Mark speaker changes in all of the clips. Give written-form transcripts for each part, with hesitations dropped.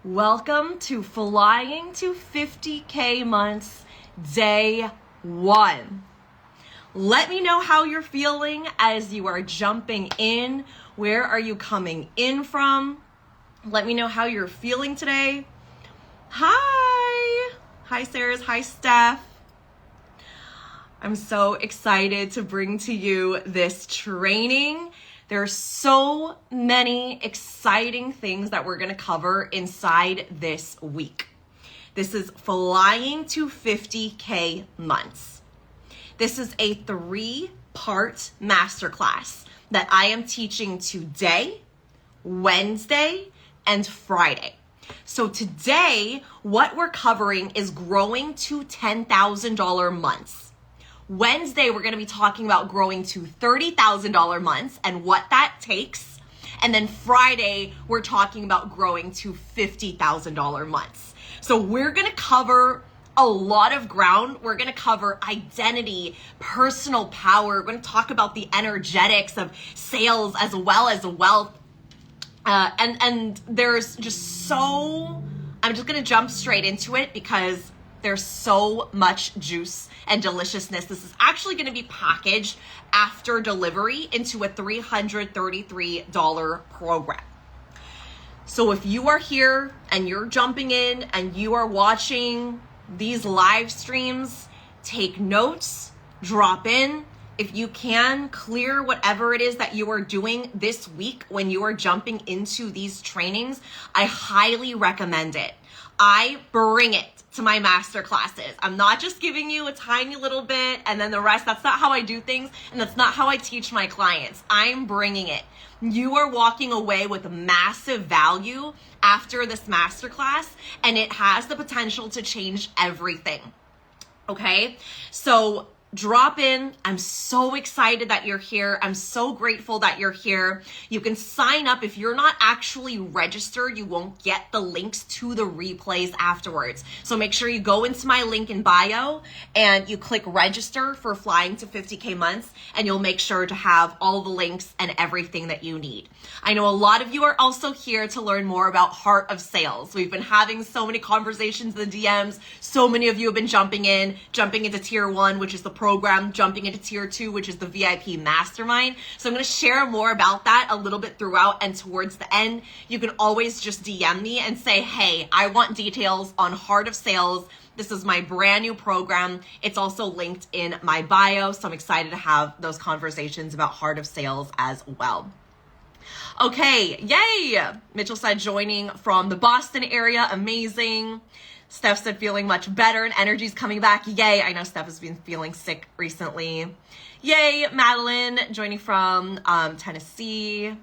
Speaker 1: Welcome to Flying to 50K Months, Day 1. Let me know how you're feeling as you are jumping in. Where are you coming in from? Let me know how you're feeling today. Hi. Hi, Sarah. Hi, Steph. I'm so excited to bring to you this training. There are so many exciting things that we're going to cover inside this week. This is Flying to 50K Months. This is a 3-part masterclass that I am teaching today, Wednesday, and Friday. So today, what we're covering is growing to $10,000 months. Wednesday, we're going to be talking about growing to $30,000 months and what that takes. And then Friday, we're talking about growing to $50,000 months. So we're going to cover a lot of ground. We're going to cover identity, personal power. We're going to talk about the energetics of sales as well as wealth. And there's just so, I'm just going to jump straight into it because there's so much juice and deliciousness. This is actually going to be packaged after delivery into a $333 program. So if you are here and you're jumping in and you are watching these live streams, take notes, drop in. If you can, clear whatever it is that you are doing this week when you are jumping into these trainings. I highly recommend it. I bring it to my master classes. I'm not just giving you a tiny little bit and then the rest. That's not how I do things, and that's not how I teach my clients. I'm bringing it. You are walking away with massive value after this masterclass, and it has the potential to change everything. Okay? So drop in. I'm so excited that you're here. I'm so grateful that you're here. You can sign up. If you're not actually registered, you won't get the links to the replays afterwards. So make sure you go into my link in bio and you click register for Flying to 50K Months, and you'll make sure to have all the links and everything that you need. I know a lot of you are also here to learn more about Heart of Sales. We've been having so many conversations in the DMs. So many of you have been jumping into tier 1, which is the program, jumping into tier 2, which is the VIP mastermind. So I'm going to share more about that a little bit throughout, and towards the end, you can always just DM me and say, hey, I want details on Heart of Sales. This is my brand new program. It's also linked in my bio. So I'm excited to have those conversations about Heart of Sales as well. Okay, yay! Mitchell said joining from the Boston area, amazing. Steph said feeling much better and energy's coming back. Yay. I know Steph has been feeling sick recently. Yay. Madeline joining from Tennessee.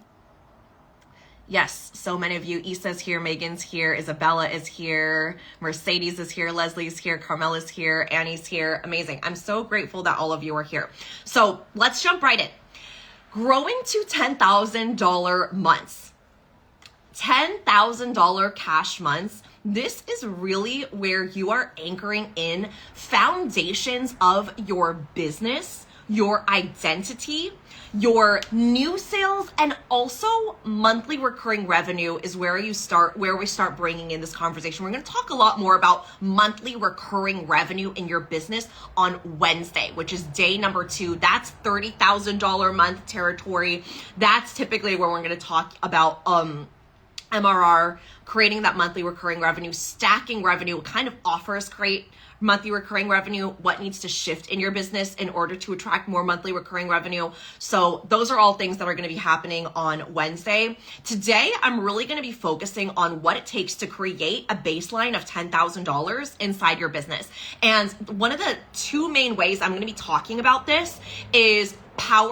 Speaker 1: Yes, so many of you. Issa's here, Megan's here, Isabella is here, Mercedes is here, Leslie's here, Carmela's here, Annie's here. Amazing. I'm so grateful that all of you are here. So let's jump right in. Growing to $10,000 months. $10,000 cash months. This is really where you are anchoring in foundations of your business, your identity, your new sales, and also monthly recurring revenue is where we start bringing in this conversation. We're going to talk a lot more about monthly recurring revenue in your business on Wednesday, which is day number 2. That's $30,000 month territory. That's typically where we're going to talk about MRR, creating that monthly recurring revenue, stacking revenue, what kind of offers create monthly recurring revenue, what needs to shift in your business in order to attract more monthly recurring revenue. So those are all things that are going to be happening on Wednesday. Today, I'm really going to be focusing on what it takes to create a baseline of $10,000 inside your business. And one of the 2 main ways I'm going to be talking about this is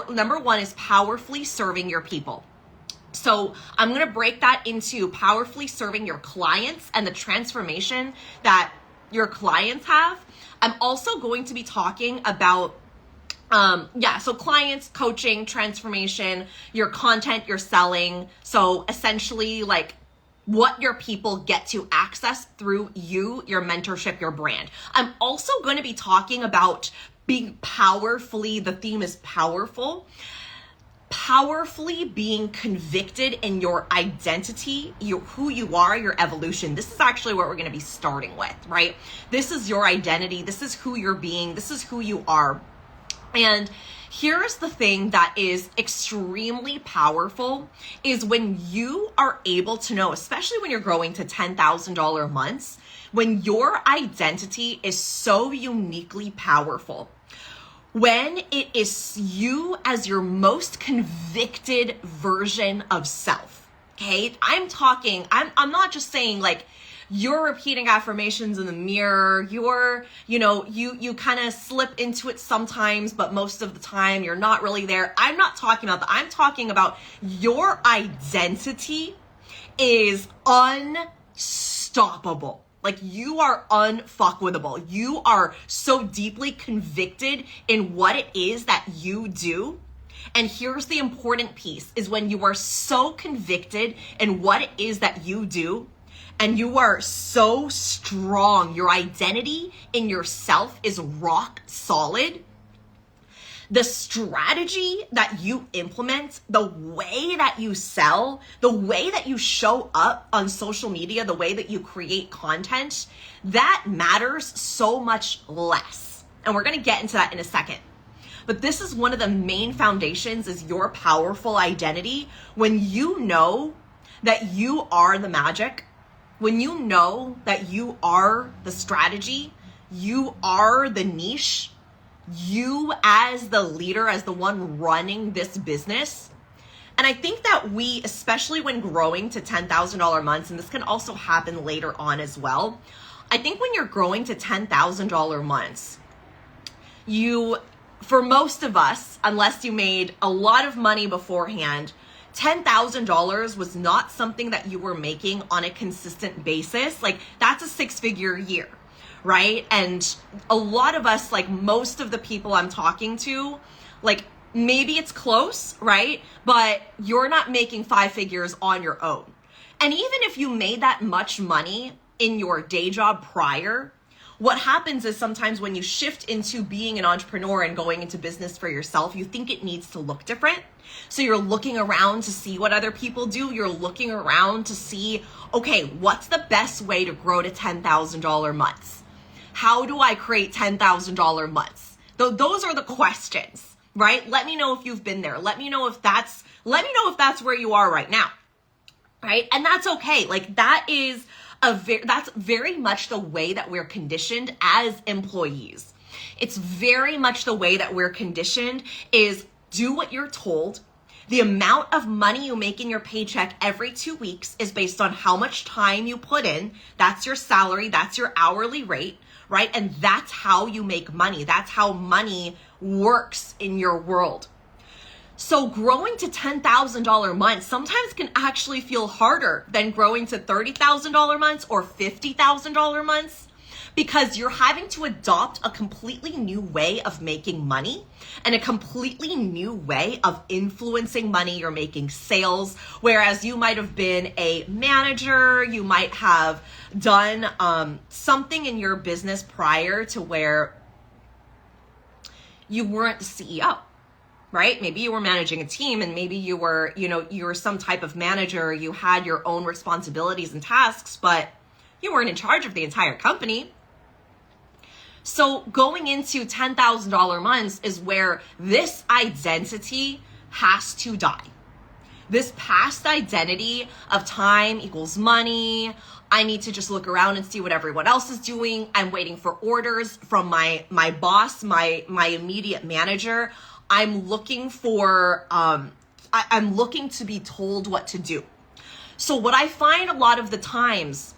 Speaker 1: number 1 is powerfully serving your people. So I'm going to break that into powerfully serving your clients and the transformation that your clients have. I'm also going to be talking about, so clients, coaching, transformation, your content, your selling. So essentially like what your people get to access through you, your mentorship, your brand. I'm also going to be talking about being powerfully, the theme is powerful. powerfully being convicted in your identity, who you are, your evolution. This is actually what we're going to be starting with, right? This is your identity. This is who you're being. This is who you are. And here's the thing that is extremely powerful is when you are able to know, especially when you're growing to $10,000 months, when your identity is so uniquely powerful, when it is you as your most convicted version of self, okay? I'm not just saying like you're repeating affirmations in the mirror, you kind of slip into it sometimes, but most of the time you're not really there. I'm not talking about that. I'm talking about your identity is unstoppable. Like you are unfuckwithable. You are so deeply convicted in what it is that you do. And here's the important piece is when you are so convicted in what it is that you do, and you are so strong, your identity in yourself is rock solid, the strategy that you implement, the way that you sell, the way that you show up on social media, the way that you create content, that matters so much less. And we're going to get into that in a second. But this is one of the main foundations is your powerful identity. When you know that you are the magic, when you know that you are the strategy, you are the niche, you as the leader, as the one running this business. And I think that we, especially when growing to $10,000 months, and this can also happen later on as well, I think when you're growing to $10,000 months, for most of us, unless you made a lot of money beforehand, $10,000 was not something that you were making on a consistent basis. Like that's a 6-figure year, right? And a lot of us, like most of the people I'm talking to, like maybe it's close, right? But you're not making 5 figures on your own. And even if you made that much money in your day job prior, what happens is sometimes when you shift into being an entrepreneur and going into business for yourself, you think it needs to look different. So you're looking around to see what other people do. You're looking around to see, okay, what's the best way to grow to $10,000 months? How do I create $10,000 months? Those are the questions, right? Let me know if you've been there. Let me know if that's where you are right now, right? And that's okay. Like that's very much the way that we're conditioned as employees. It's very much the way that we're conditioned is do what you're told. The amount of money you make in your paycheck every 2 weeks is based on how much time you put in. That's your salary. That's your hourly rate, right? And that's how you make money. That's how money works in your world. So growing to $10,000 months sometimes can actually feel harder than growing to $30,000 months or $50,000 months because you're having to adopt a completely new way of making money and a completely new way of influencing money. You're making sales, whereas you might have been a manager, you might have done something in your business prior to where you weren't the CEO. Right? Maybe you were managing a team and maybe you were some type of manager, you had your own responsibilities and tasks, but you weren't in charge of the entire company. So going into $10,000 months is where this identity has to die. This past identity of time equals money. I need to just look around and see what everyone else is doing. I'm waiting for orders from my boss, my immediate manager. I'm looking to be told what to do. So what I find a lot of the times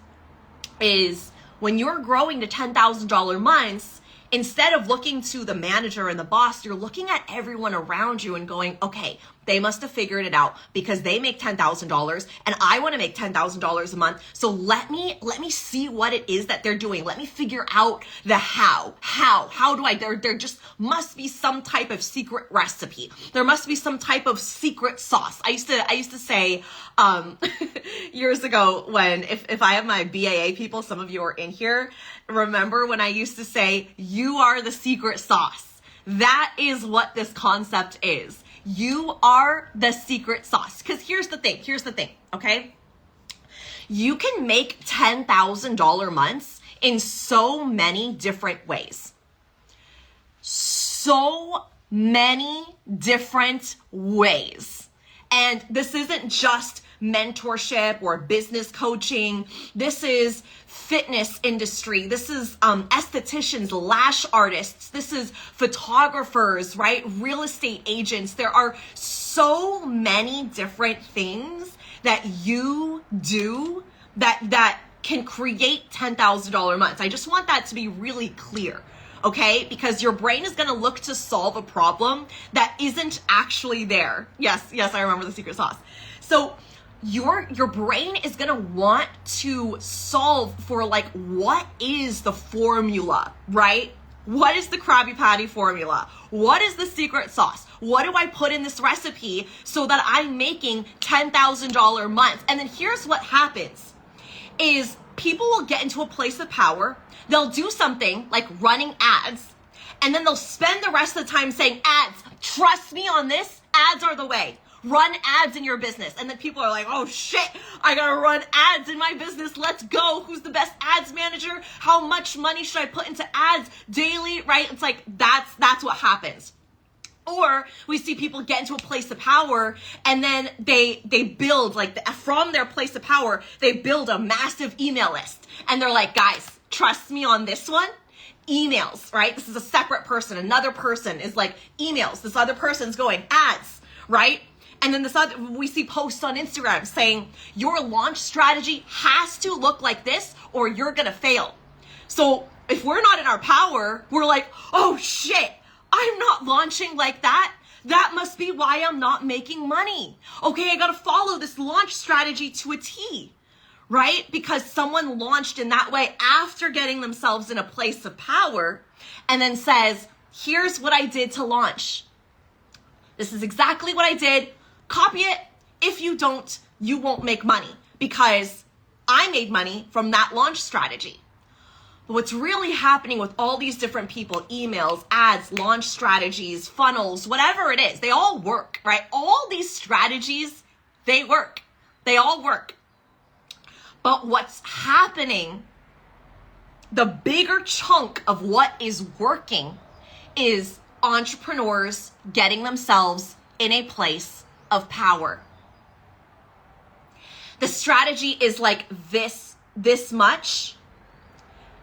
Speaker 1: is when you're growing to $10,000 months, instead of looking to the manager and the boss, you're looking at everyone around you and going, okay, they must have figured it out because they make $10,000 and I want to make $10,000 a month. So let me see what it is that they're doing. Let me figure out the how do I, there just must be some type of secret recipe. There must be some type of secret sauce. I used to say, years ago when, if I have my BAA people, some of you are in here, remember when I used to say, you are the secret sauce. That is what this concept is. You are the secret sauce. Because here's the thing, okay? You can make $10,000 months in so many different ways. So many different ways. And this isn't just mentorship or business coaching. This is fitness industry. This is estheticians, lash artists. This is photographers, right? Real estate agents. There are so many different things that you do that can create $10,000 months. I just want that to be really clear. Okay, because your brain is gonna look to solve a problem that isn't actually there. Yes, I remember the secret sauce. So your brain is gonna want to solve for like, what is the formula, right? What is the Krabby Patty formula? What is the secret sauce? What do I put in this recipe so that I'm making $10,000 months? And then here's what happens is people will get into a place of power. They'll do something like running ads, and then they'll spend the rest of the time saying, ads, trust me on this, ads are the way. Run ads in your business. And then people are like, oh shit, I gotta run ads in my business. Let's go. Who's the best ads manager? How much money should I put into ads daily, right? It's like, that's what happens. Or we see people get into a place of power, and then they build, like, from their place of power, they build a massive email list. And they're like, guys, trust me on this one. Emails, right? This is a separate person. Another person is like emails. This other person's going ads, right? And then we see posts on Instagram saying your launch strategy has to look like this or you're going to fail. So if we're not in our power, we're like, oh shit, I'm not launching like that. That must be why I'm not making money. Okay, I got to follow this launch strategy to a T. Right? Because someone launched in that way after getting themselves in a place of power and then says, here's what I did to launch. This is exactly what I did. Copy it. If you don't, you won't make money because I made money from that launch strategy. But what's really happening with all these different people, emails, ads, launch strategies, funnels, whatever it is, they all work, right? All these strategies, they work. They all work. But what's happening, the bigger chunk of what is working is entrepreneurs getting themselves in a place of power. The strategy is like this much,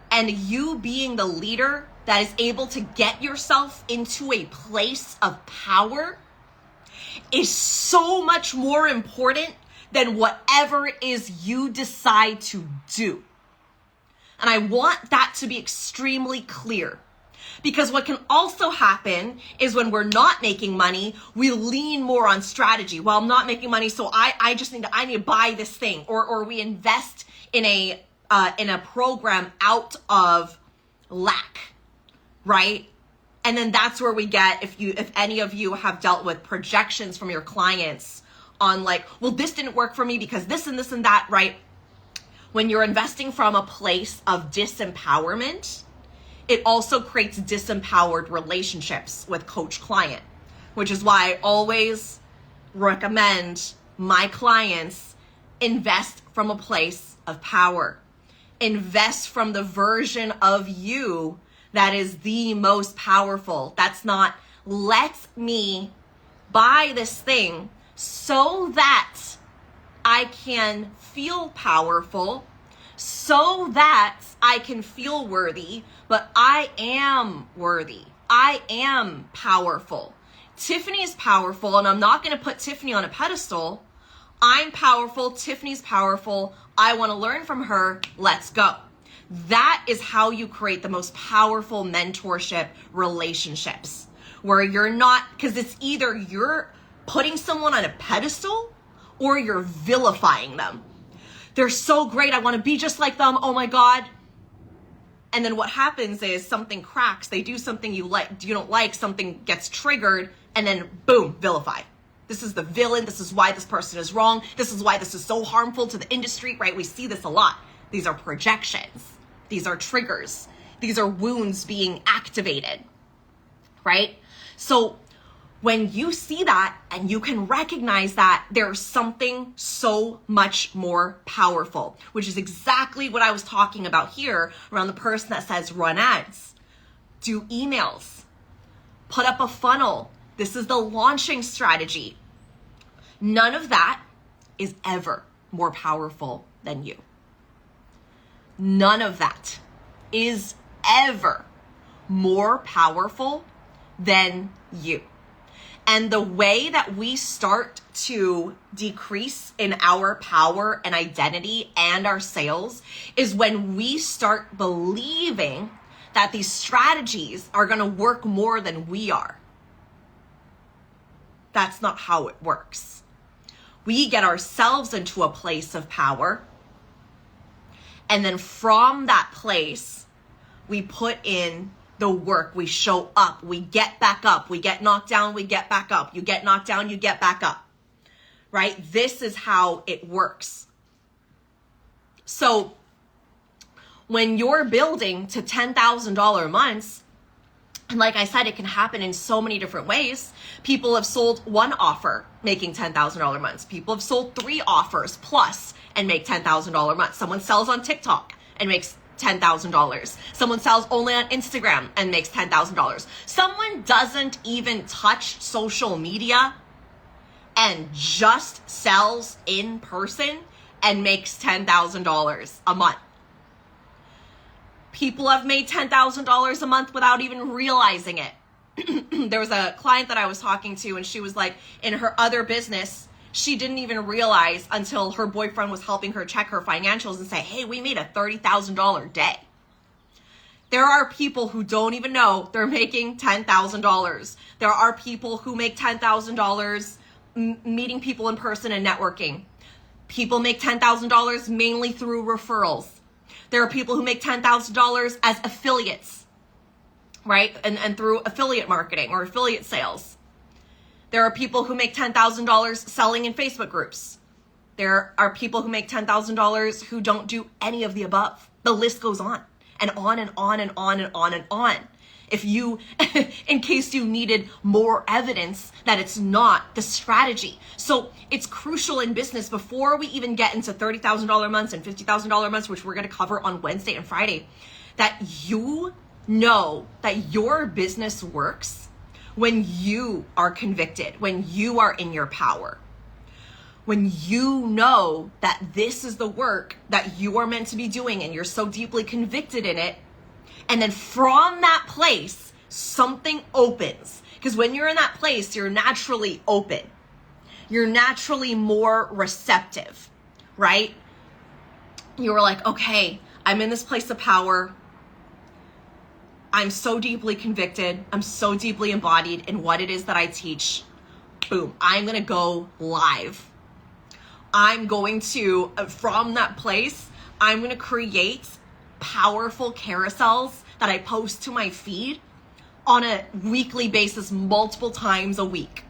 Speaker 1: and you being the leader that is able to get yourself into a place of power is so much more important than whatever it is you decide to do. And I want that to be extremely clear. Because what can also happen is when we're not making money, we lean more on strategy. Well, I'm not making money, so I need to buy this thing. Or we invest in a program out of lack, right? And then that's where we get, if any of you have dealt with projections from your clients on like, well, this didn't work for me because this and this and that, right? When you're investing from a place of disempowerment, it also creates disempowered relationships with coach client, which is why I always recommend my clients invest from a place of power. Invest from the version of you that is the most powerful. That's not, let me buy this thing so that I can feel powerful, so that I can feel worthy, but I am worthy. I am powerful. Tiffany is powerful, and I'm not going to put Tiffany on a pedestal. I'm powerful. Tiffany's powerful. I want to learn from her. Let's go. That is how you create the most powerful mentorship relationships, where you're not, because it's either you're putting someone on a pedestal or you're vilifying them. They're so great. I want to be just like them. Oh my God. And then what happens is something cracks. They do something you don't like, something gets triggered, and then boom, vilify. This is the villain. This is why this person is wrong. This is why this is so harmful to the industry, right? We see this a lot. These are projections. These are triggers. These are wounds being activated, right? So When you see that and you can recognize that there's something so much more powerful, which is exactly what I was talking about here around the person that says run ads, do emails, put up a funnel. This is the launching strategy. None of that is ever more powerful than you. None of that is ever more powerful than you. And the way that we start to decrease in our power and identity and our sales is when we start believing that these strategies are going to work more than we are. That's not how it works. We get ourselves into a place of power, and then from that place, we put in the work, we show up, we get back up, we get knocked down, we get back up. You get knocked down, you get back up, right? This is how it works. So when you're building to $10,000 months, and like I said, it can happen in so many different ways. People have sold one offer making $10,000 months. People have sold 3 offers plus and make $10,000 months. Someone sells on TikTok and makes $10,000. Someone sells only on Instagram and makes $10,000. Someone doesn't even touch social media and just sells in person and makes $10,000 a month. People have made $10,000 a month without even realizing it. There was a client that I was talking to, and she was like, in her other business, she didn't even realize until her boyfriend was helping her check her financials and say, hey, we made a $30,000 day. There are people who don't even know they're making $10,000. There are people who make $10,000 meeting people in person and networking. People make $10,000 mainly through referrals. There are people who make $10,000 as affiliates, right? And through affiliate marketing or affiliate sales. There are people who make $10,000 selling in Facebook groups. There are people who make $10,000 who don't do any of the above. The list goes on and on and on and on and on and on. If you, in case you needed more evidence that it's not the strategy. So it's crucial in business before we even get into $30,000 months and $50,000 months, which we're going to cover on Wednesday and Friday, that you know that your business works when you are convicted, when you are in your power, when you know that this is the work that you are meant to be doing and you're so deeply convicted in it. And then from that place, something opens. Because when you're in that place, you're naturally open. You're naturally more receptive, right? You're like, okay, I'm in this place of power. I'm so deeply convicted. I'm so deeply embodied in what it is that I teach. Boom, I'm going to go live. I'm going to, from that place, I'm going to create powerful carousels that I post to my feed on a weekly basis, multiple times a week,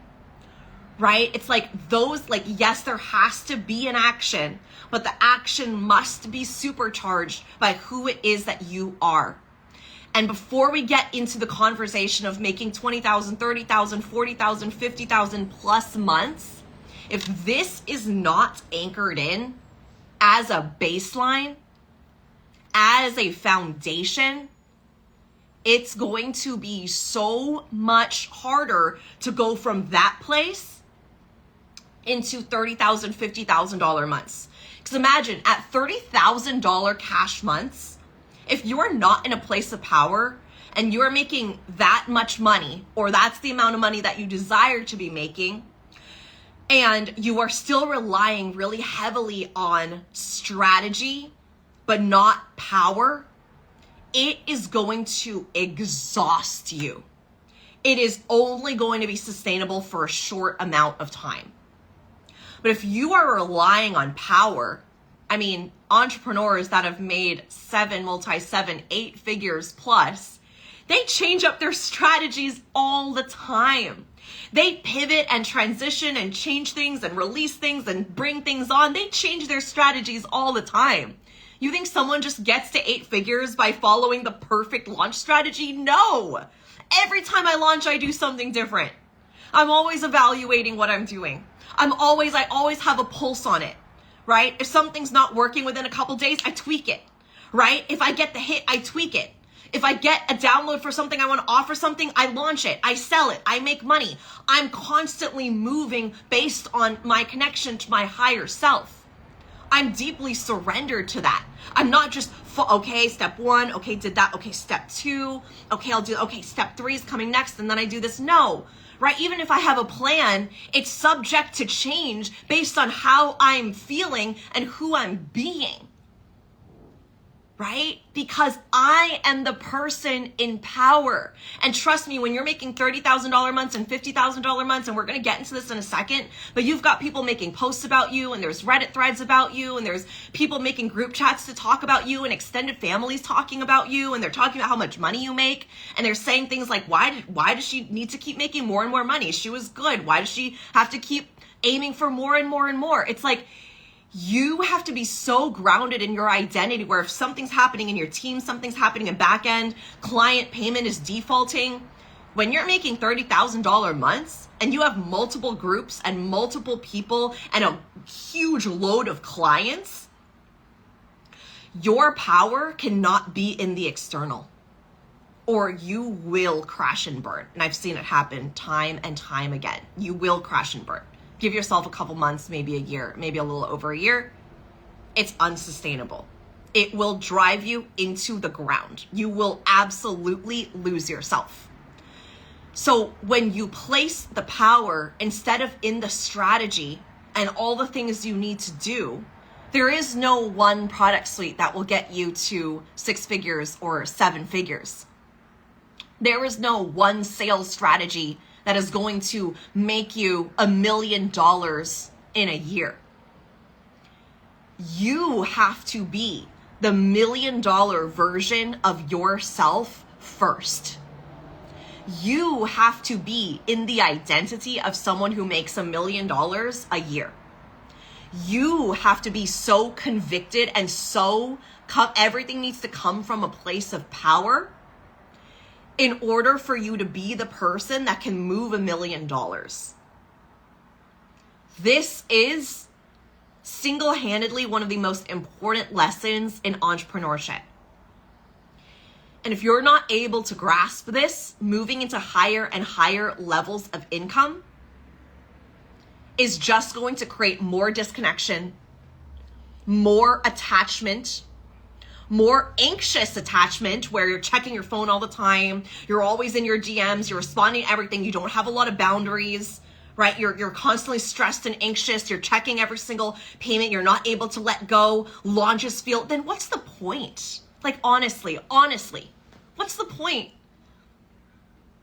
Speaker 1: right? It's like those, like, yes, there has to be an action, but the action must be supercharged by who it is that you are. And before we get into the conversation of making 20,000, 30,000, 40,000, 50,000 plus months, if this is not anchored in as a baseline, as a foundation, it's going to be so much harder to go from that place into $30,000, $50,000 months. Because imagine at $30,000 cash months, if you're not in a place of power and you're making that much money, or that's the amount of money that you desire to be making, and you are still relying really heavily on strategy, but not power, it is going to exhaust you. It is only going to be sustainable for a short amount of time. But if you are relying on power, I mean, entrepreneurs that have made 8 figures plus, they change up their strategies all the time. They pivot and transition and change things and release things and bring things on. They change their strategies all the time. You think someone just gets to 8 figures by following the perfect launch strategy? No. Every time I launch, I do something different. I'm always evaluating what I'm doing. I always have a pulse on it, right? If something's not working within a couple days, I tweak it, right? If I get the hit, I tweak it. If I get a download for something, I want to offer something, I launch it, I sell it, I make money. I'm constantly moving based on my connection to my higher self. I'm deeply surrendered to that. I'm not just, okay, step 1, okay, did that, okay, step 2, okay, step 3 is coming next, and then I do this. No, right? Even if I have a plan, it's subject to change based on how I'm feeling and who I'm being. Right? Because I am the person in power. And trust me, when you're making $30,000 months and $50,000 months, and we're going to get into this in a second, but you've got people making posts about you, and there's Reddit threads about you, and there's people making group chats to talk about you, and extended families talking about you, and they're talking about how much money you make, and they're saying things like, why does she need to keep making more and more money? She was good. Why does she have to keep aiming for more and more and more? It's like, you have to be so grounded in your identity where if something's happening in your team, something's happening in back end, client payment is defaulting. When you're making $30,000 months and you have multiple groups and multiple people and a huge load of clients, your power cannot be in the external, or you will crash and burn. And I've seen it happen time and time again. You will crash and burn. Give yourself a couple months, maybe a year, maybe a little over a year. It's unsustainable. It will drive you into the ground. You will absolutely lose yourself. So when you place the power instead of in the strategy and all the things you need to do, there is no one product suite that will get you to 6 figures or 7 figures. There is no one sales strategy that is going to make you $1 million in a year. You have to be the $1 million version of yourself first. You have to be in the identity of someone who makes $1 million a year. You have to be so convicted and everything needs to come from a place of power in order for you to be the person that can move $1 million. This is single-handedly one of the most important lessons in entrepreneurship. And if you're not able to grasp this, moving into higher and higher levels of income is just going to create more disconnection, more attachment, more anxious attachment where you're checking your phone all the time. You're always in your DMs. You're responding to everything. You don't have a lot of boundaries, right? You're constantly stressed and anxious. You're checking every single payment. You're not able to let go. Launches feel, then what's the point? Like, honestly, what's the point?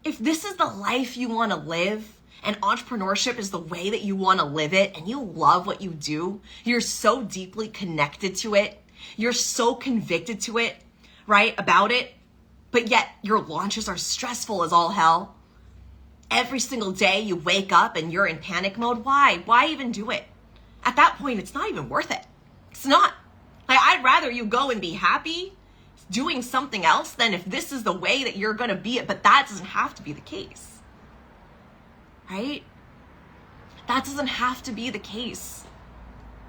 Speaker 1: If this is the life you want to live and entrepreneurship is the way that you want to live it and you love what you do, you're so deeply connected to it, you're so convicted to it, right, about it, but yet your launches are stressful as all hell. Every single day you wake up and you're in panic mode. Why? Why even do it? At that point, it's not even worth it. It's not. Like, I'd rather you go and be happy doing something else than if this is the way that you're going to be it. But that doesn't have to be the case, right? That doesn't have to be the case.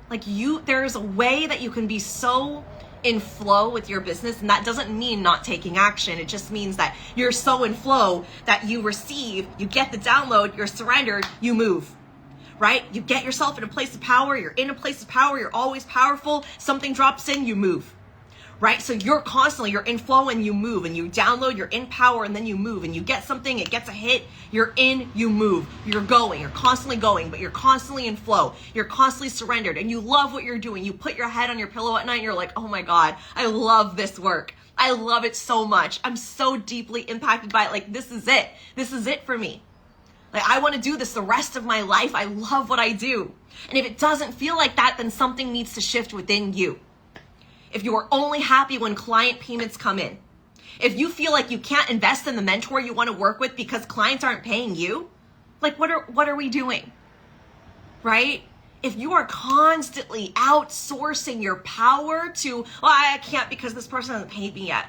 Speaker 1: Like, there's a way that you can be so in flow with your business, and that doesn't mean not taking action. It just means that you're so in flow that you receive, you get the download, you're surrendered, you move, right? You get yourself in a place of power. You're in a place of power. You're always powerful. Something drops in, you move, right? So you're in flow and you move, and you download, you're in power, and then you move, and you get something, it gets a hit, you're in, you move, you're going, you're constantly going, but you're constantly in flow, you're constantly surrendered, and you love what you're doing. You put your head on your pillow at night and you're like, oh my God, I love this work. I love it so much. I'm so deeply impacted by it. Like, this is it. This is it for me. Like, I want to do this the rest of my life. I love what I do. And if it doesn't feel like that, then something needs to shift within you. If you are only happy when client payments come in, if you feel like you can't invest in the mentor you want to work with because clients aren't paying you, like, what are we doing, right? If you are constantly outsourcing your power to, well, I can't because this person hasn't paid me yet.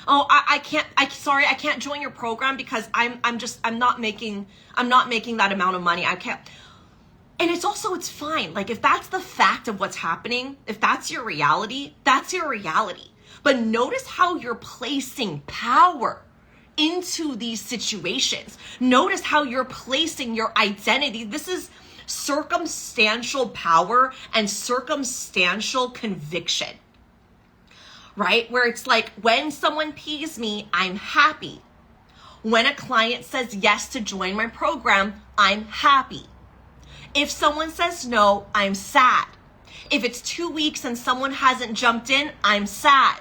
Speaker 1: Oh, I can't join your program because I'm not making that amount of money. I can't. And it's fine. Like, if that's the fact of what's happening, if that's your reality, that's your reality. But notice how you're placing power into these situations. Notice how you're placing your identity. This is circumstantial power and circumstantial conviction, right? Where it's like, when someone pays me, I'm happy. When a client says yes to join my program, I'm happy. If someone says no, I'm sad. If it's 2 weeks and someone hasn't jumped in, I'm sad.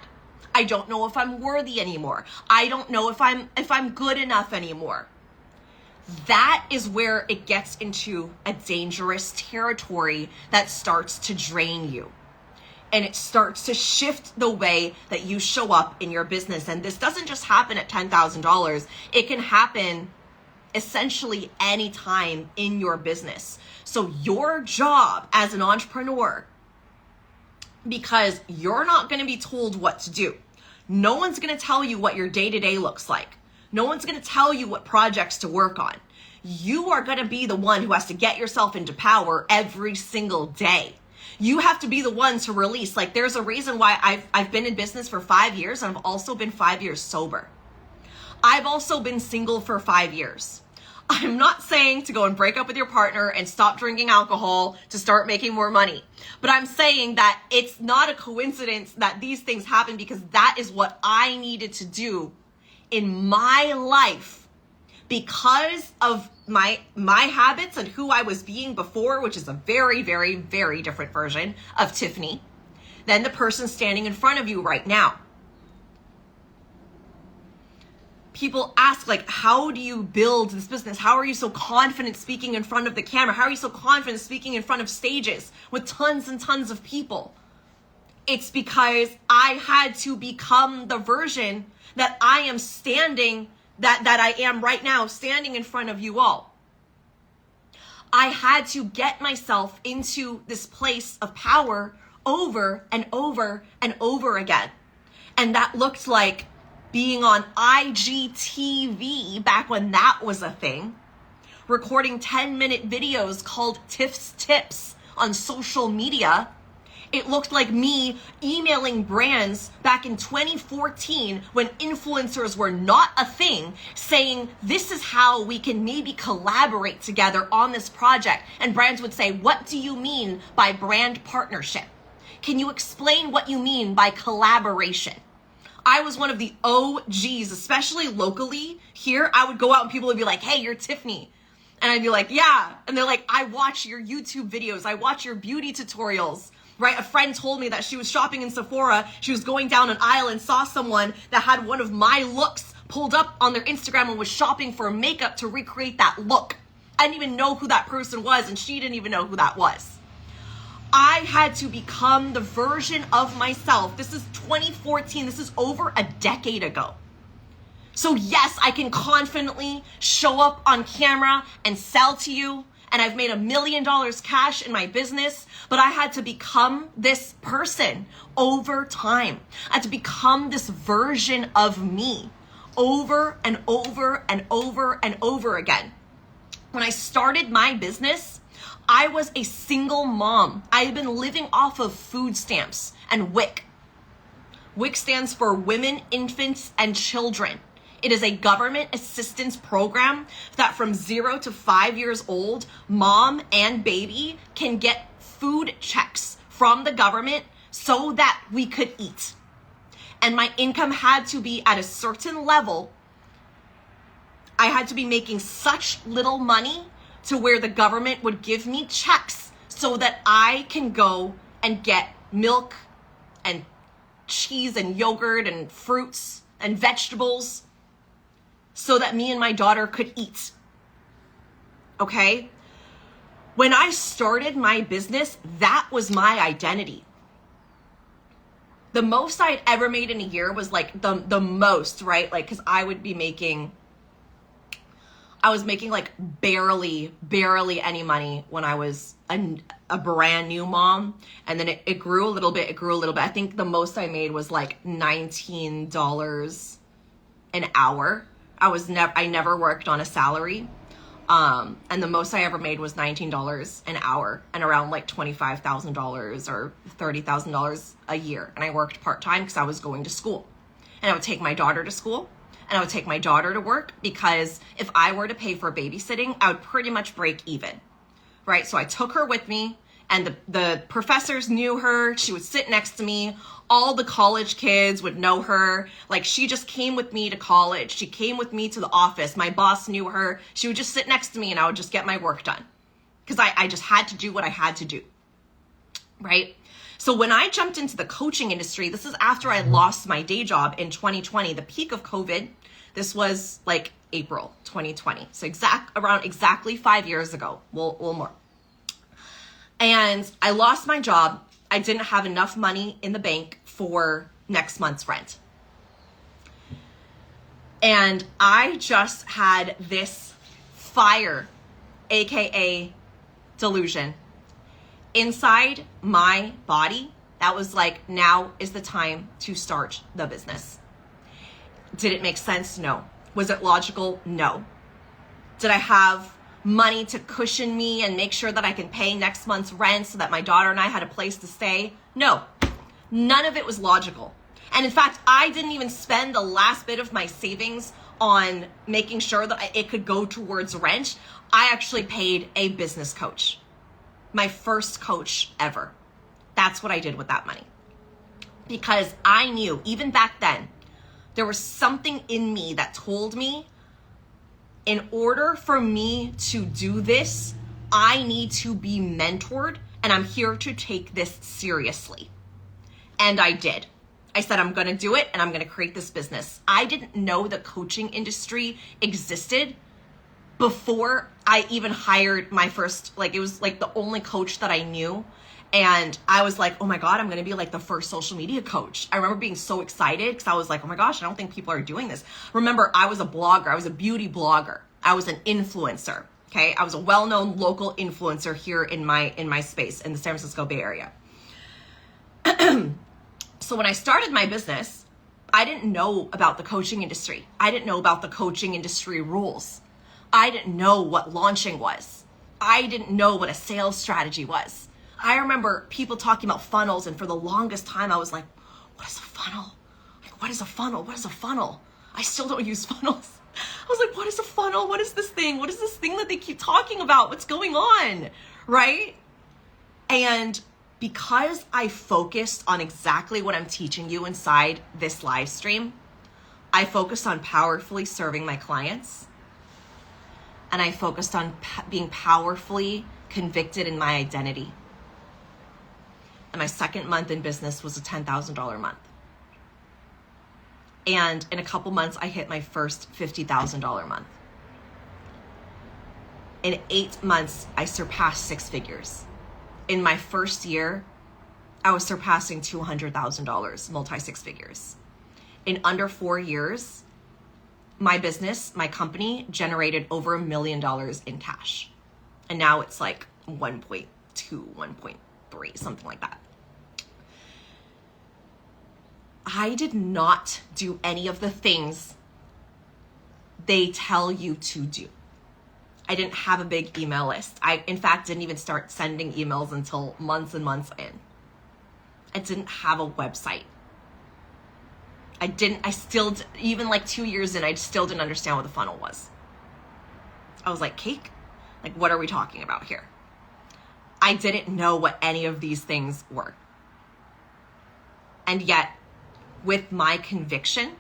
Speaker 1: I don't know if I'm worthy anymore. I don't know if I'm good enough anymore. That is where it gets into a dangerous territory that starts to drain you. And it starts to shift the way that you show up in your business. And this doesn't just happen at $10,000. It can happen essentially any time in your business. So your job as an entrepreneur, because you're not going to be told what to do. No one's going to tell you what your day-to-day looks like. No one's going to tell you what projects to work on. You are going to be the one who has to get yourself into power every single day. You have to be the one to release. Like, there's a reason why I've been in business for 5 years, and I've also been 5 years sober. I've also been single for 5 years. I'm not saying to go and break up with your partner and stop drinking alcohol to start making more money. But I'm saying that it's not a coincidence that these things happen, because that is what I needed to do in my life because of my habits and who I was being before, which is a very, very, very different version of Tiffany than the person standing in front of you right now. People ask, like, how do you build this business? How are you so confident speaking in front of the camera? How are you so confident speaking in front of stages with tons and tons of people? It's because I had to become the version that I am that I am right now, standing in front of you all. I had to get myself into this place of power over and over and over again. And that looked like being on IGTV back when that was a thing, recording 10-minute videos called Tiff's Tips on social media. It looked like me emailing brands back in 2014 when influencers were not a thing, saying, this is how we can maybe collaborate together on this project. And brands would say, what do you mean by brand partnership? Can you explain what you mean by collaboration? I was one of the OGs, especially locally here. I would go out and people would be like, hey, you're Tiffany. And I'd be like, yeah. And they're like, I watch your YouTube videos. I watch your beauty tutorials, right? A friend told me that she was shopping in Sephora. She was going down an aisle and saw someone that had one of my looks pulled up on their Instagram and was shopping for makeup to recreate that look. I didn't even know who that person was, and she didn't even know who that was. I had to become the version of myself. This is 2014. This is over a decade ago. So yes, I can confidently show up on camera and sell to you. And I've made $1 million cash in my business, but I had to become this person over time. I had to become this version of me over and over and over and over again. When I started my business, I was a single mom. I had been living off of food stamps and WIC. WIC stands for Women, Infants, and Children. It is a government assistance program that from 0 to 5 years old, mom and baby can get food checks from the government so that we could eat. And my income had to be at a certain level. I had to be making such little money to where the government would give me checks so that I can go and get milk and cheese and yogurt and fruits and vegetables so that me and my daughter could eat. Okay? When I started my business, that was my identity. The most I'd ever made in a year was like the most, right? Like, cause I was making like barely any money when I was a brand new mom. And then it grew a little bit. I think the most I made was like $19 an hour. I never worked on a salary. And the most I ever made was $19 an hour and around like $25,000 or $30,000 a year. And I worked part-time because I was going to school, and I would take my daughter to school, and I would take my daughter to work, because if I were to pay for babysitting, I would pretty much break even, right? So I took her with me, and the professors knew her. She would sit next to me. All the college kids would know her. Like, she just came with me to college. She came with me to the office. My boss knew her. She would just sit next to me, and I would just get my work done, because I just had to do what I had to do, right? So when I jumped into the coaching industry, this is after I lost my day job in 2020, the peak of COVID. This was like April 2020. So exactly 5 years ago, well more. And I lost my job. I didn't have enough money in the bank for next month's rent. And I just had this fire, AKA delusion, inside my body that was like, now is the time to start the business. Did it make sense? No. Was it logical? No. Did I have money to cushion me and make sure that I can pay next month's rent so that my daughter and I had a place to stay? No. None of it was logical. And in fact, I didn't even spend the last bit of my savings on making sure that it could go towards rent. I actually paid a business coach, my first coach ever. That's what I did with that money. Because I knew, even back then, there was something in me that told me, in order for me to do this, I need to be mentored, and I'm here to take this seriously. And I did. I said, I'm going to do it, and I'm going to create this business. I didn't know the coaching industry existed before I even hired my first, like, it was like the only coach that I knew. And I was like, oh my God, I'm going to be like the first social media coach. I remember being so excited because I was like, oh my gosh, I don't think people are doing this. Remember, I was a blogger. I was a beauty blogger. I was an influencer. Okay. I was a well-known local influencer here in my space in the San Francisco Bay Area. So when I started my business, I didn't know about the coaching industry. I didn't know about the coaching industry rules. I didn't know what launching was. I didn't know what a sales strategy was. I remember people talking about funnels, and for the longest time I was like, what is a funnel? Like, what is a funnel? What is a funnel? I still don't use funnels. I was like, what is a funnel? What is this thing? What is this thing that they keep talking about? What's going on? Right? And because I focused on exactly what I'm teaching you inside this live stream, I focused on powerfully serving my clients, and I focused on being powerfully convicted in my identity. And my second month in business was a $10,000 month. And in a couple months, I hit my first $50,000 month. In 8 months, I surpassed 6 figures. In my first year, I was surpassing $200,000, multi-6 figures. In under 4 years, my business, my company generated over $1 million in cash. And now it's like 1.2, 1.3, something like that. I did not do any of the things they tell you to do. I didn't have a big email list. I, in fact, didn't even start sending emails until months and months in. I didn't have a website. Even like 2 years in, I still didn't understand what the funnel was. I was like, cake? Like, what are we talking about here? I didn't know what any of these things were. And yet, with my conviction,